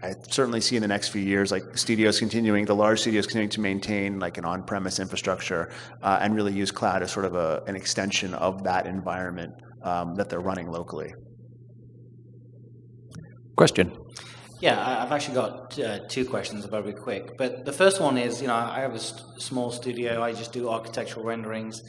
I certainly see in the next few years, like the large studios continuing to maintain like an on-premise infrastructure and really use cloud as sort of an extension of that environment that they're running locally. Question. Yeah, I've actually got two questions. I'll be quick. But the first one is, I have a small studio. I just do architectural renderings.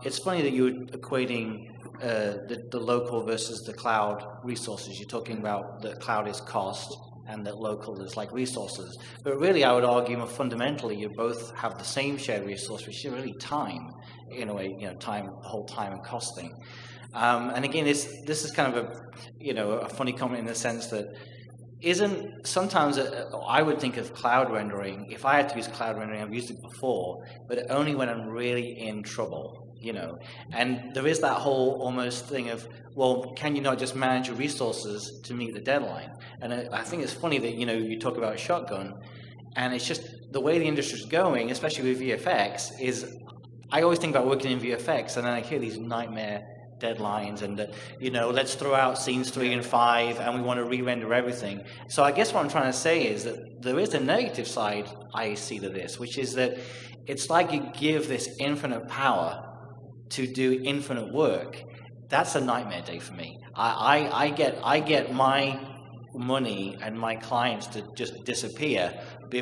It's funny that you're equating the local versus the cloud resources. You're talking about that cloud is cost and that local is like resources. But really, I would argue more fundamentally, you both have the same shared resource, which is really time, in a way, time, the whole time and cost thing. And again, this is kind of a funny comment in the sense that sometimes I would think of cloud rendering, if I had to use cloud rendering, I've used it before, but only when I'm really in trouble. And there is that whole almost thing of, well, can you not just manage your resources to meet the deadline? And I think it's funny that, you talk about shotgun, and it's just the way the industry is going, especially with VFX, is I always think about working in VFX, and then I hear these nightmare deadlines and let's throw out scenes 3 and 5 and we want to re-render everything. So I guess what I'm trying to say is that there is a negative side I see to this, which is that it's like you give this infinite power to do infinite work. That's a nightmare day for me. I get my money and my clients to just disappear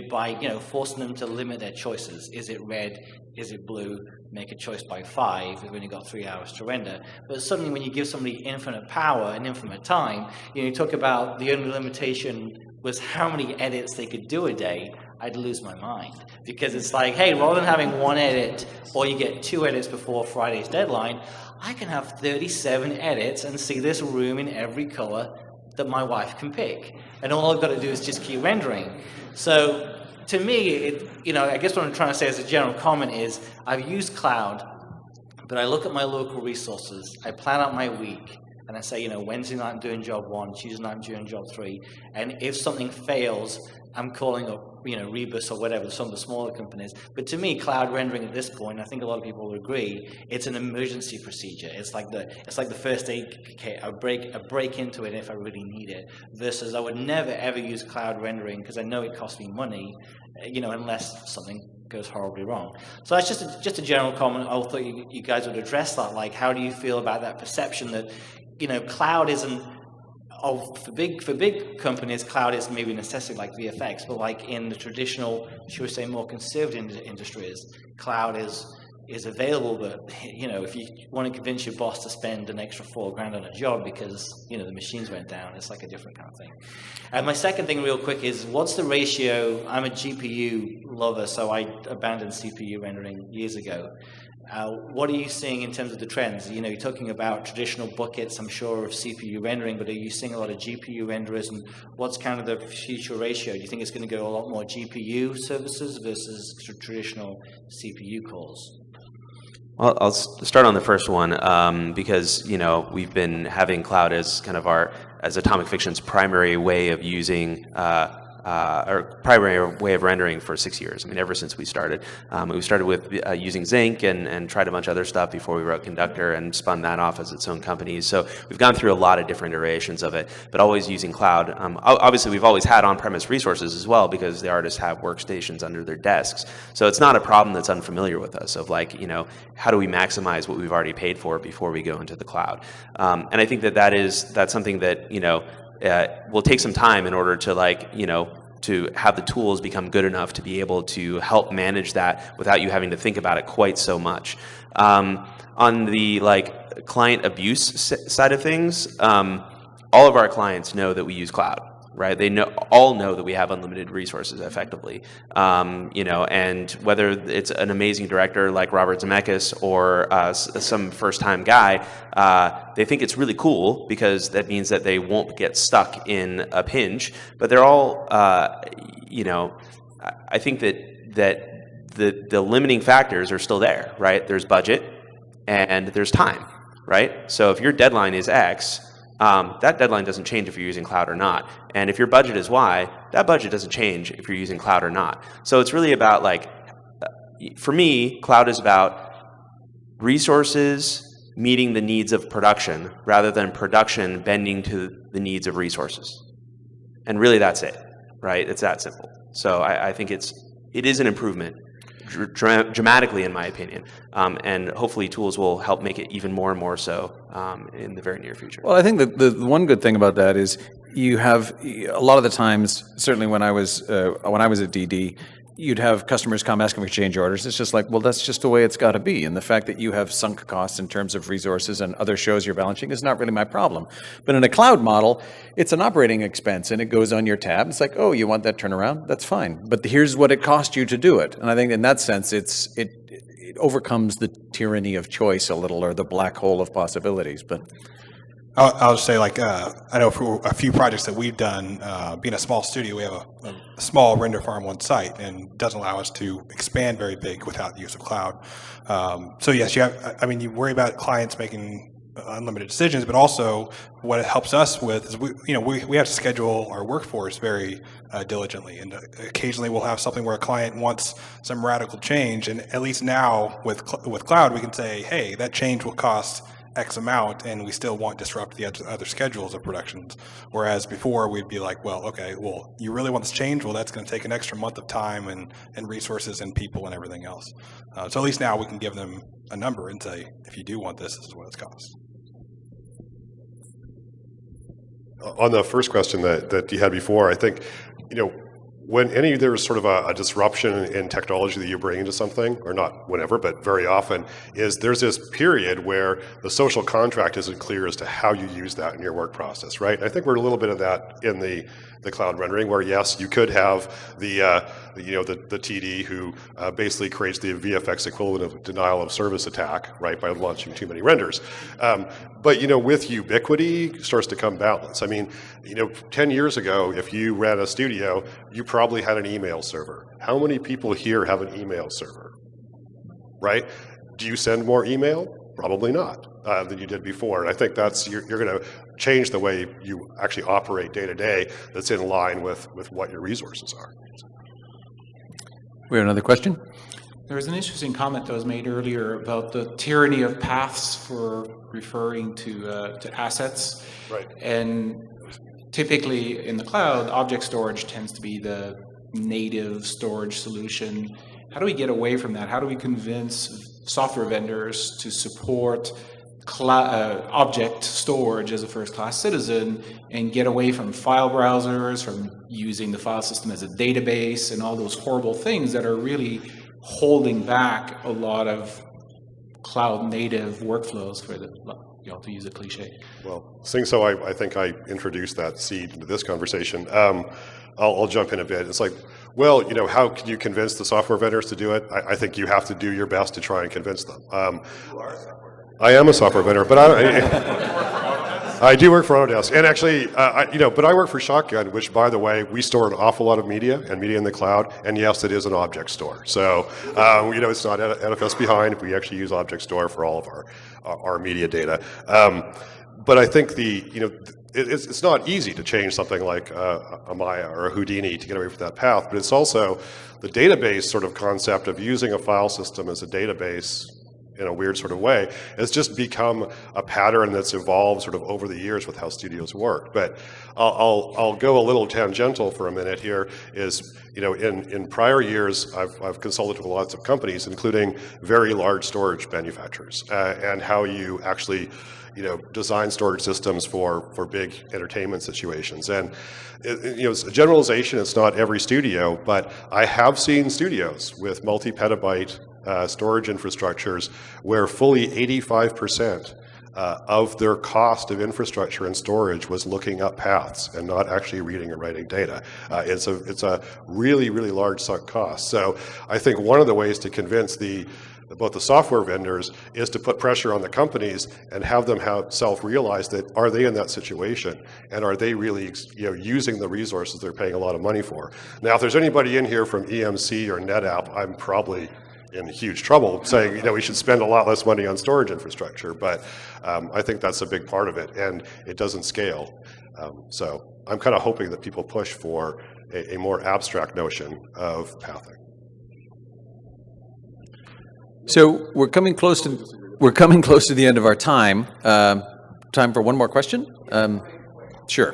by forcing them to limit their choices. Is it red? Is it blue? Make a choice by 5. We've only got 3 hours to render. But suddenly when you give somebody infinite power and infinite time, you talk about the only limitation was how many edits they could do a day, I'd lose my mind. Because it's like, hey, rather than having 1 edit, or you get 2 edits before Friday's deadline, I can have 37 edits and see this room in every color that my wife can pick. And all I've got to do is just keep rendering. So to me, I guess what I'm trying to say as a general comment is, I've used cloud, but I look at my local resources, I plan out my week, and I say, Wednesday night I'm doing job 1, Tuesday night I'm doing job 3, and if something fails, I'm calling up, Rebus or whatever, some of the smaller companies. But to me, cloud rendering at this point, I think a lot of people will agree, it's an emergency procedure. It's like the first aid kit. I break into it if I really need it. Versus I would never ever use cloud rendering because I know it costs me money, unless something goes horribly wrong. So that's just a general comment. I thought you guys would address that. Like, how do you feel about that perception that cloud isn't? For big companies, cloud is maybe a necessity like VFX, but like in the traditional, should we say, more conservative industries, cloud is available. But if you want to convince your boss to spend an extra $4,000 on a job because the machines went down, it's like a different kind of thing. And my second thing, real quick, is what's the ratio? I'm a GPU lover, so I abandoned CPU rendering years ago. What are you seeing in terms of the trends? You're talking about traditional buckets, I'm sure, of CPU rendering, but are you seeing a lot of GPU renderers, and what's kind of the future ratio? Do you think it's going to go a lot more GPU services versus traditional CPU cores? Well, I'll start on the first one because we've been having cloud as kind of as Atomic Fiction's primary way of using our primary way of rendering for 6 years. I mean, ever since we started. We started with using Zinc and tried a bunch of other stuff before we wrote Conductor and spun that off as its own company. So we've gone through a lot of different iterations of it, but always using cloud. Obviously, we've always had on-premise resources as well because the artists have workstations under their desks. So it's not a problem that's unfamiliar with us of like, how do we maximize what we've already paid for before we go into the cloud? And I think that's something that, will take some time in order to to have the tools become good enough to be able to help manage that without you having to think about it quite so much. On the client abuse side of things, all of our clients know that we use cloud, right? They all know that we have unlimited resources effectively. And whether it's an amazing director like Robert Zemeckis or some first-time guy, they think it's really cool because that means that they won't get stuck in a pinch. But they're all, I think that the limiting factors are still there, right? There's budget and there's time, right? So if your deadline is X, that deadline doesn't change if you're using cloud or not. And if your budget is Y, that budget doesn't change if you're using cloud or not. So it's really about, like, for me, cloud is about resources meeting the needs of production rather than production bending to the needs of resources. And really that's it, right? It's that simple. So I think it is an improvement dramatically, in my opinion. And hopefully tools will help make it even more and more so in the very near future. Well, I think that the one good thing about that is you have a lot of the times, certainly when I was at DD, you'd have customers come asking for change orders. It's just like, well, that's just the way it's got to be. And the fact that you have sunk costs in terms of resources and other shows you're balancing is not really my problem. But in a cloud model, it's an operating expense and it goes on your tab. It's like, oh, you want that turnaround? That's fine. But here's what it cost you to do it. And I think in that sense, it overcomes the tyranny of choice a little, or the black hole of possibilities. But I'll just say, like, I know for a few projects that we've done, being a small studio, we have a small render farm on site, and doesn't allow us to expand very big without the use of cloud. So yes, you worry about clients making unlimited decisions, but also what it helps us with is we have to schedule our workforce very diligently, and occasionally we'll have something where a client wants some radical change, and at least now with cloud, we can say, hey, that change will cost X amount, and we still won't disrupt the other schedules of productions. Whereas before, we'd be like, well, okay, well, you really want this change? Well, that's going to take an extra month of time and resources and people and everything else. So at least now we can give them a number and say, if you do want this, this is what it's costs. On the first question that you had before, I think, when there's sort of a disruption in technology that you bring into something, or not whenever, but very often, there's this period where the social contract isn't clear as to how you use that in your work process, right? And I think we're a little bit of that in the cloud rendering, where yes, you could have the TD who basically creates the VFX equivalent of denial of service attack, right, by launching too many renders. But with ubiquity starts to come balance. I mean, 10 years ago, if you ran a studio, you probably had an email server. How many people here have an email server, right? Do you send more email? Probably not than you did before. And I think you're going to change the way you actually operate day to day. That's in line with what your resources are. We have another question. There was an interesting comment that was made earlier about the tyranny of paths for referring to assets. Right. And typically in the cloud, object storage tends to be the native storage solution. How do we get away from that? How do we convince software vendors to support object storage as a first-class citizen and get away from file browsers, from using the file system as a database, and all those horrible things that are really holding back a lot of cloud-native workflows for to use a cliche. Well, seeing so I think I introduced that seed into this conversation. I'll jump in a bit. It's like, well, how can you convince the software vendors to do it? I think you have to do your best to try and convince them. I am a software vendor, but I do work for Autodesk. And actually, but I work for Shotgun, which, by the way, we store an awful lot of media in the cloud. And yes, it is an object store. So, it's not NFS behind. We actually use object store for all of our media data. But I think it's not easy to change something like a Maya or a Houdini to get away from that path. But it's also the database sort of concept of using a file system as a database in a weird sort of way has just become a pattern that's evolved sort of over the years with how studios work. But I'll go a little tangential for a minute here. In prior years, I've consulted with lots of companies, including very large storage manufacturers, and how you actually design storage systems for big entertainment situations. And it's a generalization. It's not every studio, but I have seen studios with multi-petabyte storage infrastructures where fully 85% of their cost of infrastructure and storage was looking up paths and not actually reading and writing data. It's a really, really large sunk cost. So I think one of the ways to convince the both the software vendors, is to put pressure on the companies and have them self-realize that are they in that situation, and are they really using the resources they're paying a lot of money for. Now, if there's anybody in here from EMC or NetApp, I'm probably in huge trouble saying, we should spend a lot less money on storage infrastructure, but I think that's a big part of it, and it doesn't scale. So I'm kind of hoping that people push for a more abstract notion of pathing. So we're coming close to the end of our time. Time for one more question? Sure.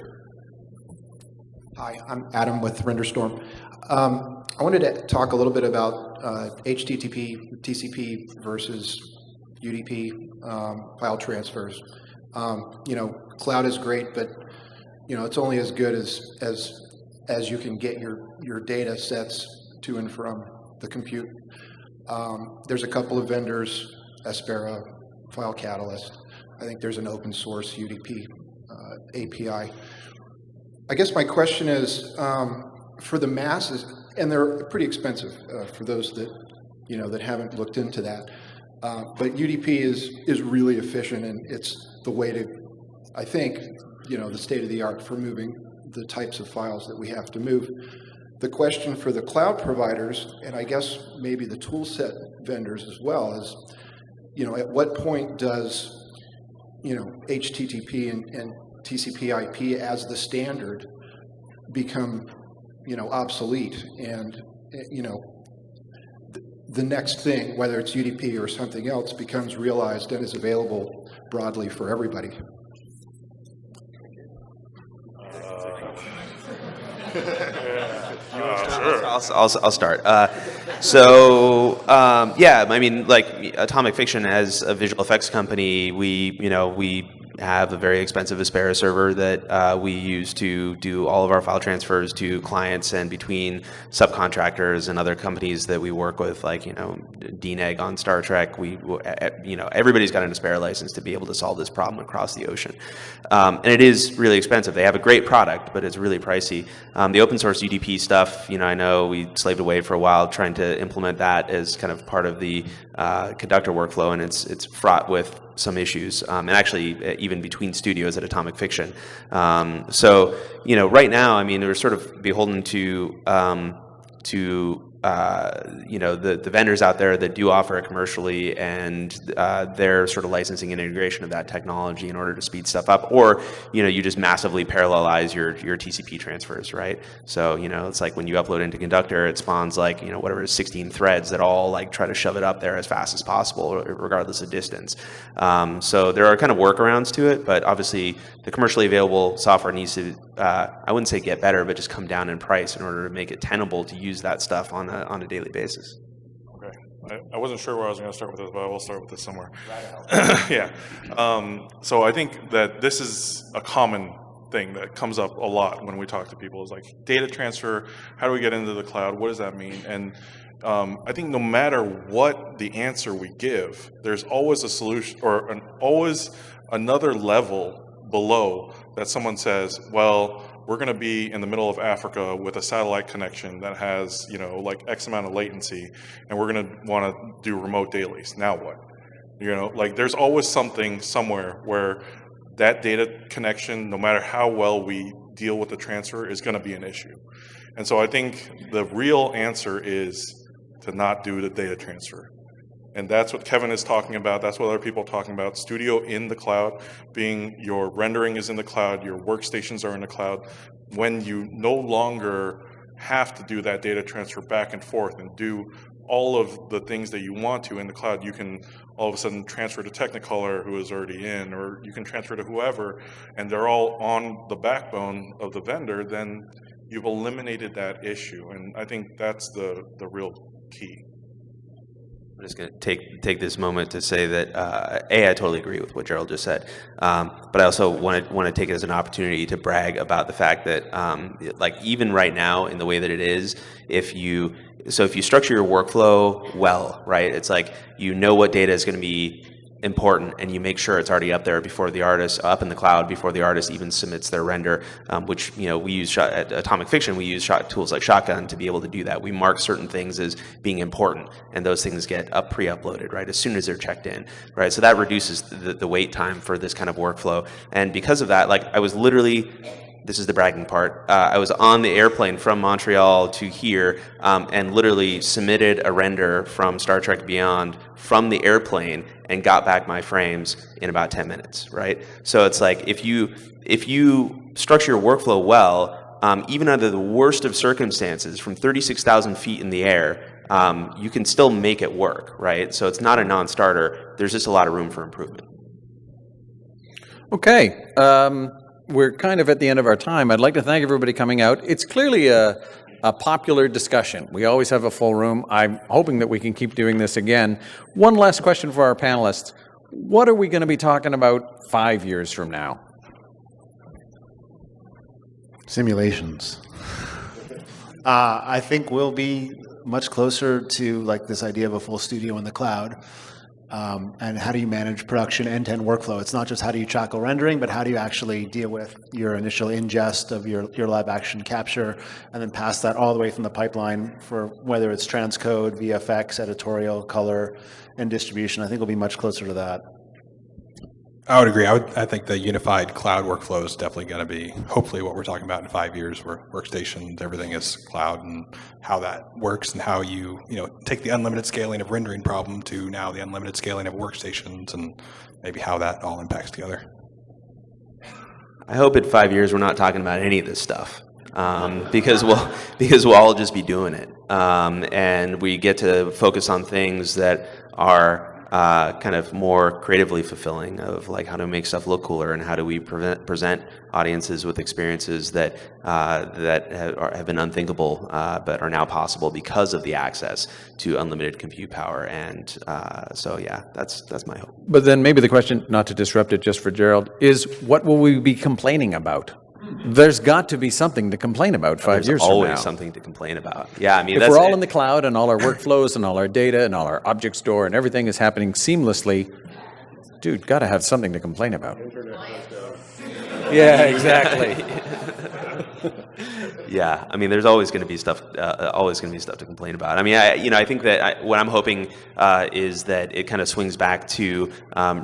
Hi, I'm Adam with RenderStorm. I wanted to talk a little bit about HTTP, TCP versus UDP file transfers. Cloud is great, but it's only as good as you can get your data sets to and from the compute. There's a couple of vendors, Aspera, File Catalyst. I think there's an open source UDP API. I guess my question is, for the masses, and they're pretty expensive for those that that haven't looked into that. But UDP is really efficient, and it's the way to, I think, the state of the art for moving the types of files that we have to move. The question for the cloud providers, and I guess maybe the tool set vendors as well, is, at what point does, HTTP and TCP/IP as the standard become, obsolete, and, the next thing, whether it's UDP or something else, becomes realized and is available broadly for everybody? I'll start. Yeah, I mean, like Atomic Fiction, as a visual effects company, we have a very expensive Aspera server that we use to do all of our file transfers to clients and between subcontractors and other companies that we work with, like DNEG on Star Trek. Everybody's got an Aspera license to be able to solve this problem across the ocean, and it is really expensive. They have a great product, but it's really pricey. The open source UDP stuff, I know we slaved away for a while trying to implement that as kind of part of the Conductor workflow, and it's fraught with some issues, and actually even between studios at Atomic Fiction. So right now, I mean, we're sort of beholden to the vendors out there that do offer it commercially, and they're sort of licensing and integration of that technology in order to speed stuff up, or you just massively parallelize your TCP transfers, right? So it's like when you upload into Conductor, it spawns like whatever 16 threads that all like try to shove it up there as fast as possible, regardless of distance. So there are kind of workarounds to it, but obviously the commercially available software needs to I wouldn't say get better, but just come down in price in order to make it tenable to use that stuff on a daily basis. Okay, I wasn't sure where I was going to start with this, but I will start with this somewhere. Yeah. So I think that this is a common thing that comes up a lot when we talk to people, is like data transfer. How do we get into the cloud? What does that mean? And I think no matter what the answer we give, there's always a solution, or always another level below that someone says, well, we're going to be in the middle of Africa with a satellite connection that has, like X amount of latency, and we're going to want to do remote dailies. Now what? Like there's always something somewhere where that data connection, no matter how well we deal with the transfer, is going to be an issue. And so I think the real answer is to not do the data transfer. And that's what Kevin is talking about. That's what other people are talking about. Studio in the cloud, being your rendering is in the cloud, your workstations are in the cloud. When you no longer have to do that data transfer back and forth and do all of the things that you want to in the cloud, you can all of a sudden transfer to Technicolor, who is already in, or you can transfer to whoever, and they're all on the backbone of the vendor, then you've eliminated that issue. And I think that's the real key. I'm just going to take this moment to say that I totally agree with what Gerald just said, but I also want to take it as an opportunity to brag about the fact that like even right now in the way that it is, if you structure your workflow well, right, it's like what data is going to be important, and you make sure it's already up there before the artist, up in the cloud before the artist even submits their render, which, you know, we use at Atomic Fiction, we use tools like Shotgun to be able to do that. We mark certain things as being important, and those things get pre-uploaded, right, as soon as they're checked in, right? So that reduces the wait time for this kind of workflow. And because of that, like, I was literally, this is the bragging part, I was on the airplane from Montreal to here and literally submitted a render from Star Trek Beyond from the airplane and got back my frames in about 10 minutes, right? So it's like, if you structure your workflow well, even under the worst of circumstances, from 36,000 feet in the air, you can still make it work, right? So it's not a non-starter. There's just a lot of room for improvement. Okay. We're kind of at the end of our time. I'd like to thank everybody coming out. It's clearly a popular discussion. We always have a full room. I'm hoping that we can keep doing this again. One last question for our panelists. What are we going to be talking about 5 years from now? Simulations. I think we'll be much closer to like this idea of a full studio in the cloud. And how do you manage production end-to-end workflow? It's not just how do you tackle rendering, but how do you actually deal with your initial ingest of your live action capture, and then pass that all the way from the pipeline for whether it's transcode, VFX, editorial, color, and distribution. I think we'll be much closer to that. I would agree. I think the unified cloud workflow is definitely going to be, hopefully, what we're talking about in 5 years, where workstations, everything is cloud, and how that works, and how you take the unlimited scaling of rendering problem to now the unlimited scaling of workstations, and maybe how that all impacts together. I hope in 5 years we're not talking about any of this stuff, because we'll all just be doing it, and we get to focus on things that are kind of more creatively fulfilling, of like how to make stuff look cooler, and how do we present audiences with experiences that have been unthinkable but are now possible because of the access to unlimited compute power. And so yeah, that's my hope. But then maybe the question, not to disrupt it just for Gerald, is what will we be complaining about? There's got to be something to complain about 5 years from now. There's always something to complain about. Yeah, I mean, if we're all in the cloud and all our workflows and all our data and all our object store and everything is happening seamlessly, dude, got to have something to complain about. Yeah, exactly. Yeah, I mean, there's always going to be stuff. To complain about. I mean, I think that what I'm hoping is that it kind of swings back to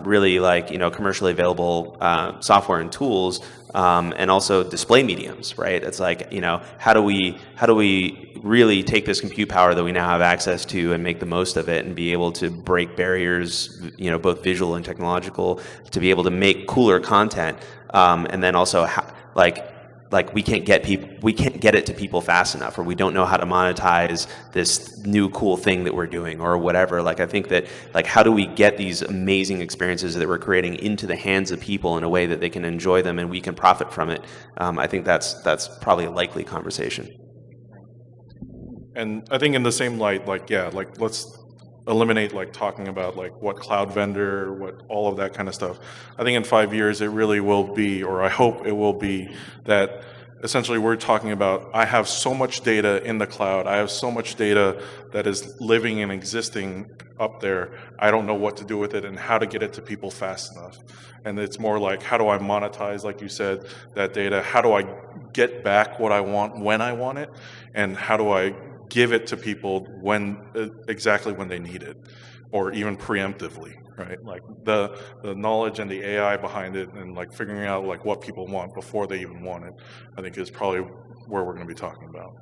really like commercially available software and tools, and also display mediums, right? It's like how do we really take this compute power that we now have access to and make the most of it, and be able to break barriers, both visual and technological, to be able to make cooler content, and then also like we can't get it to people fast enough, or we don't know how to monetize this new cool thing that we're doing, or whatever. Like, I think that, like, how do we get these amazing experiences that we're creating into the hands of people in a way that they can enjoy them and we can profit from it? I think that's probably a likely conversation. And I think in the same light, like, yeah, like, let's eliminate like talking about like what cloud vendor, what all of that kind of stuff. I think in 5 years it really will be, or I hope it will be, that essentially we're talking about, I have so much data in the cloud, I have so much data that is living and existing up there, I don't know what to do with it and how to get it to people fast enough. And it's more like, how do I monetize, like you said, that data? How do I get back what I want when I want it? And how do I give it to people exactly when they need it, or even preemptively, right? Like the knowledge and the AI behind it, and like figuring out like what people want before they even want it, I think is probably where we're going to be talking about.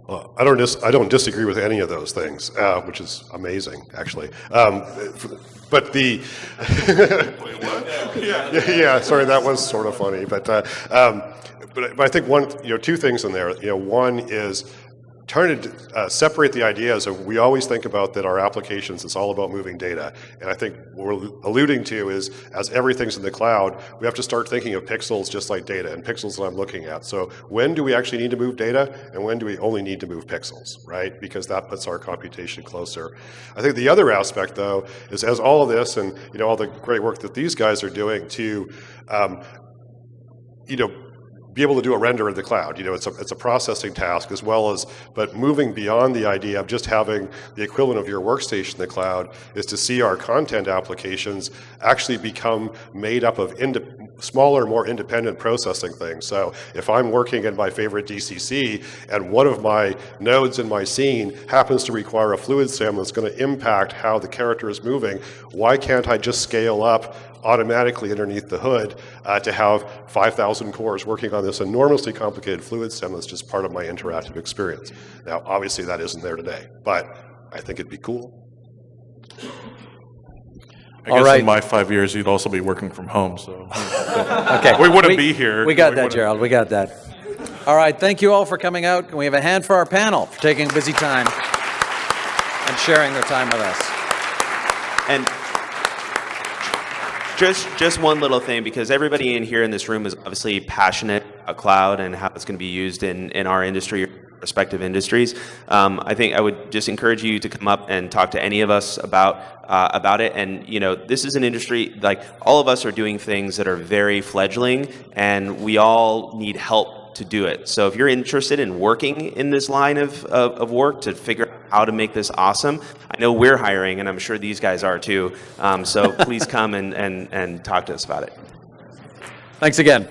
Well, I don't disagree with any of those things, which is amazing, actually. But the yeah, sorry, that was sort of funny, but I think two things in there. One is trying to separate the ideas of, we always think about that our applications, it's all about moving data. And I think what we're alluding to is, as everything's in the cloud, we have to start thinking of pixels just like data, and pixels that I'm looking at. So when do we actually need to move data, and when do we only need to move pixels, right? Because that puts our computation closer. I think the other aspect, though, is as all of this and all the great work that these guys are doing to be able to do a render in the cloud. You know, it's a processing task as well as, but moving beyond the idea of just having the equivalent of your workstation in the cloud is to see our content applications actually become made up of smaller, more independent processing things. So if I'm working in my favorite DCC and one of my nodes in my scene happens to require a fluid sim that's going to impact how the character is moving, why can't I just scale up automatically underneath the hood to have 5,000 cores working on this enormously complicated fluid sim that's just part of my interactive experience? Now, obviously that isn't there today, but I think it'd be cool. I guess in my 5 years, you'd also be working from home, so Okay. we wouldn't be here. We got that, Gerald. We got that. All right. Thank you all for coming out. Can we have a hand for our panel for taking a busy time and sharing their time with us? And just one little thing, because everybody in here in this room is obviously passionate about cloud and how it's going to be used in our industry, respective industries. I think I would just encourage you to come up and talk to any of us about it. And you know, this is an industry, like all of us are doing things that are very fledgling, and we all need help to do it. So if you're interested in working in this line of work to figure out how to make this awesome, I know we're hiring, and I'm sure these guys are too. So please come and talk to us about it. Thanks again.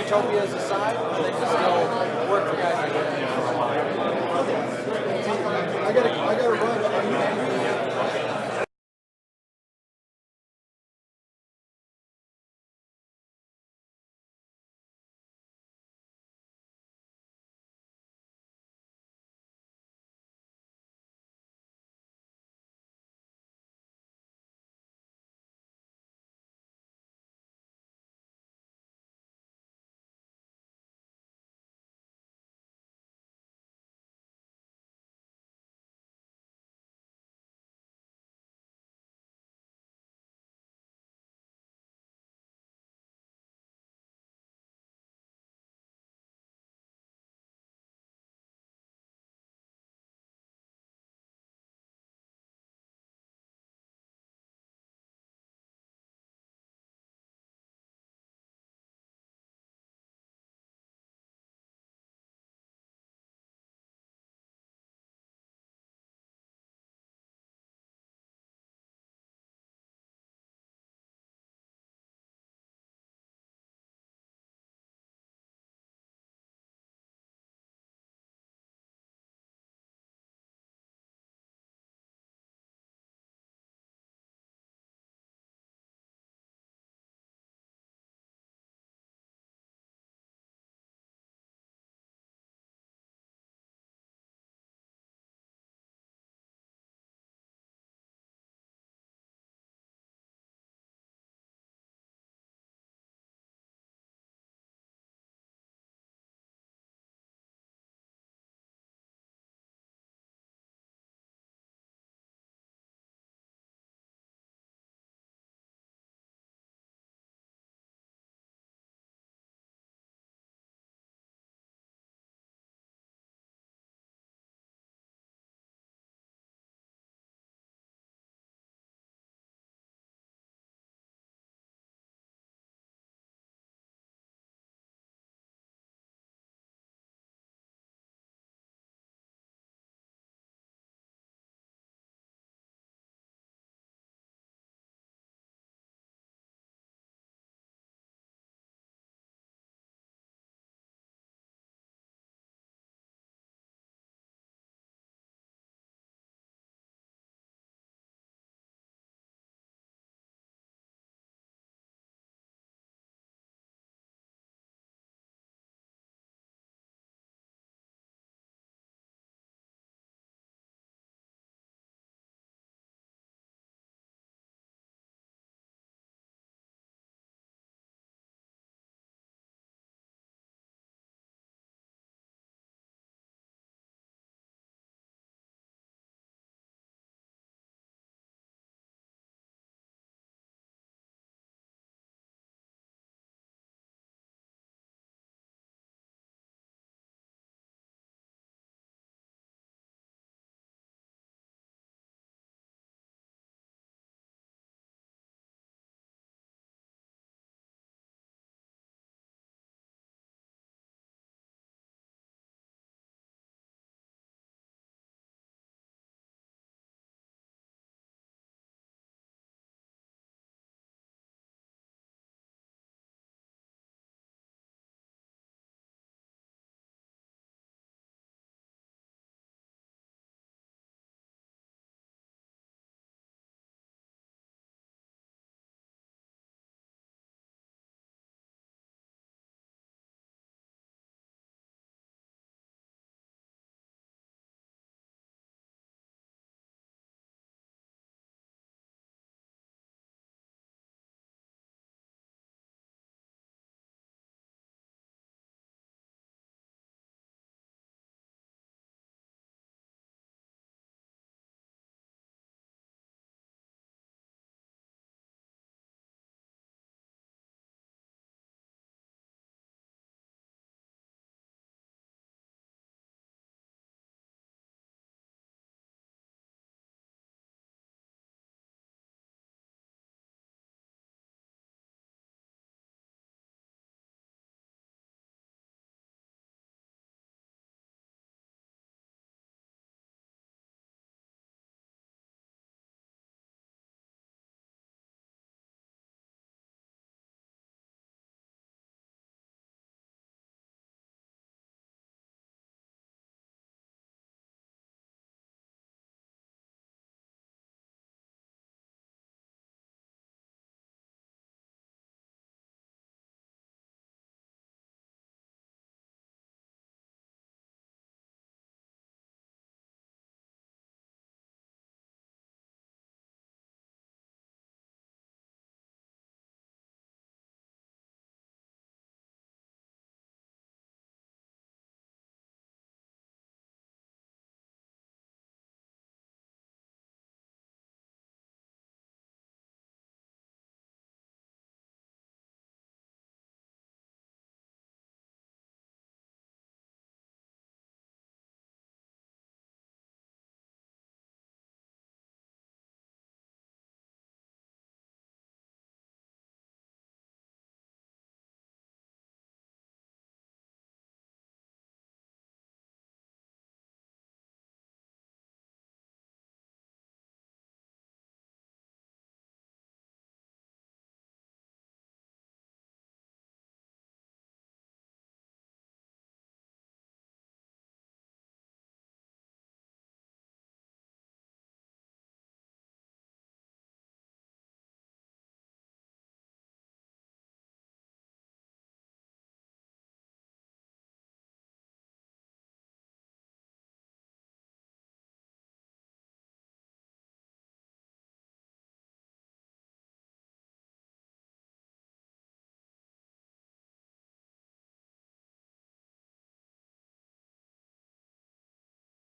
Utopias aside, I think we still work for guys like that. I gotta run.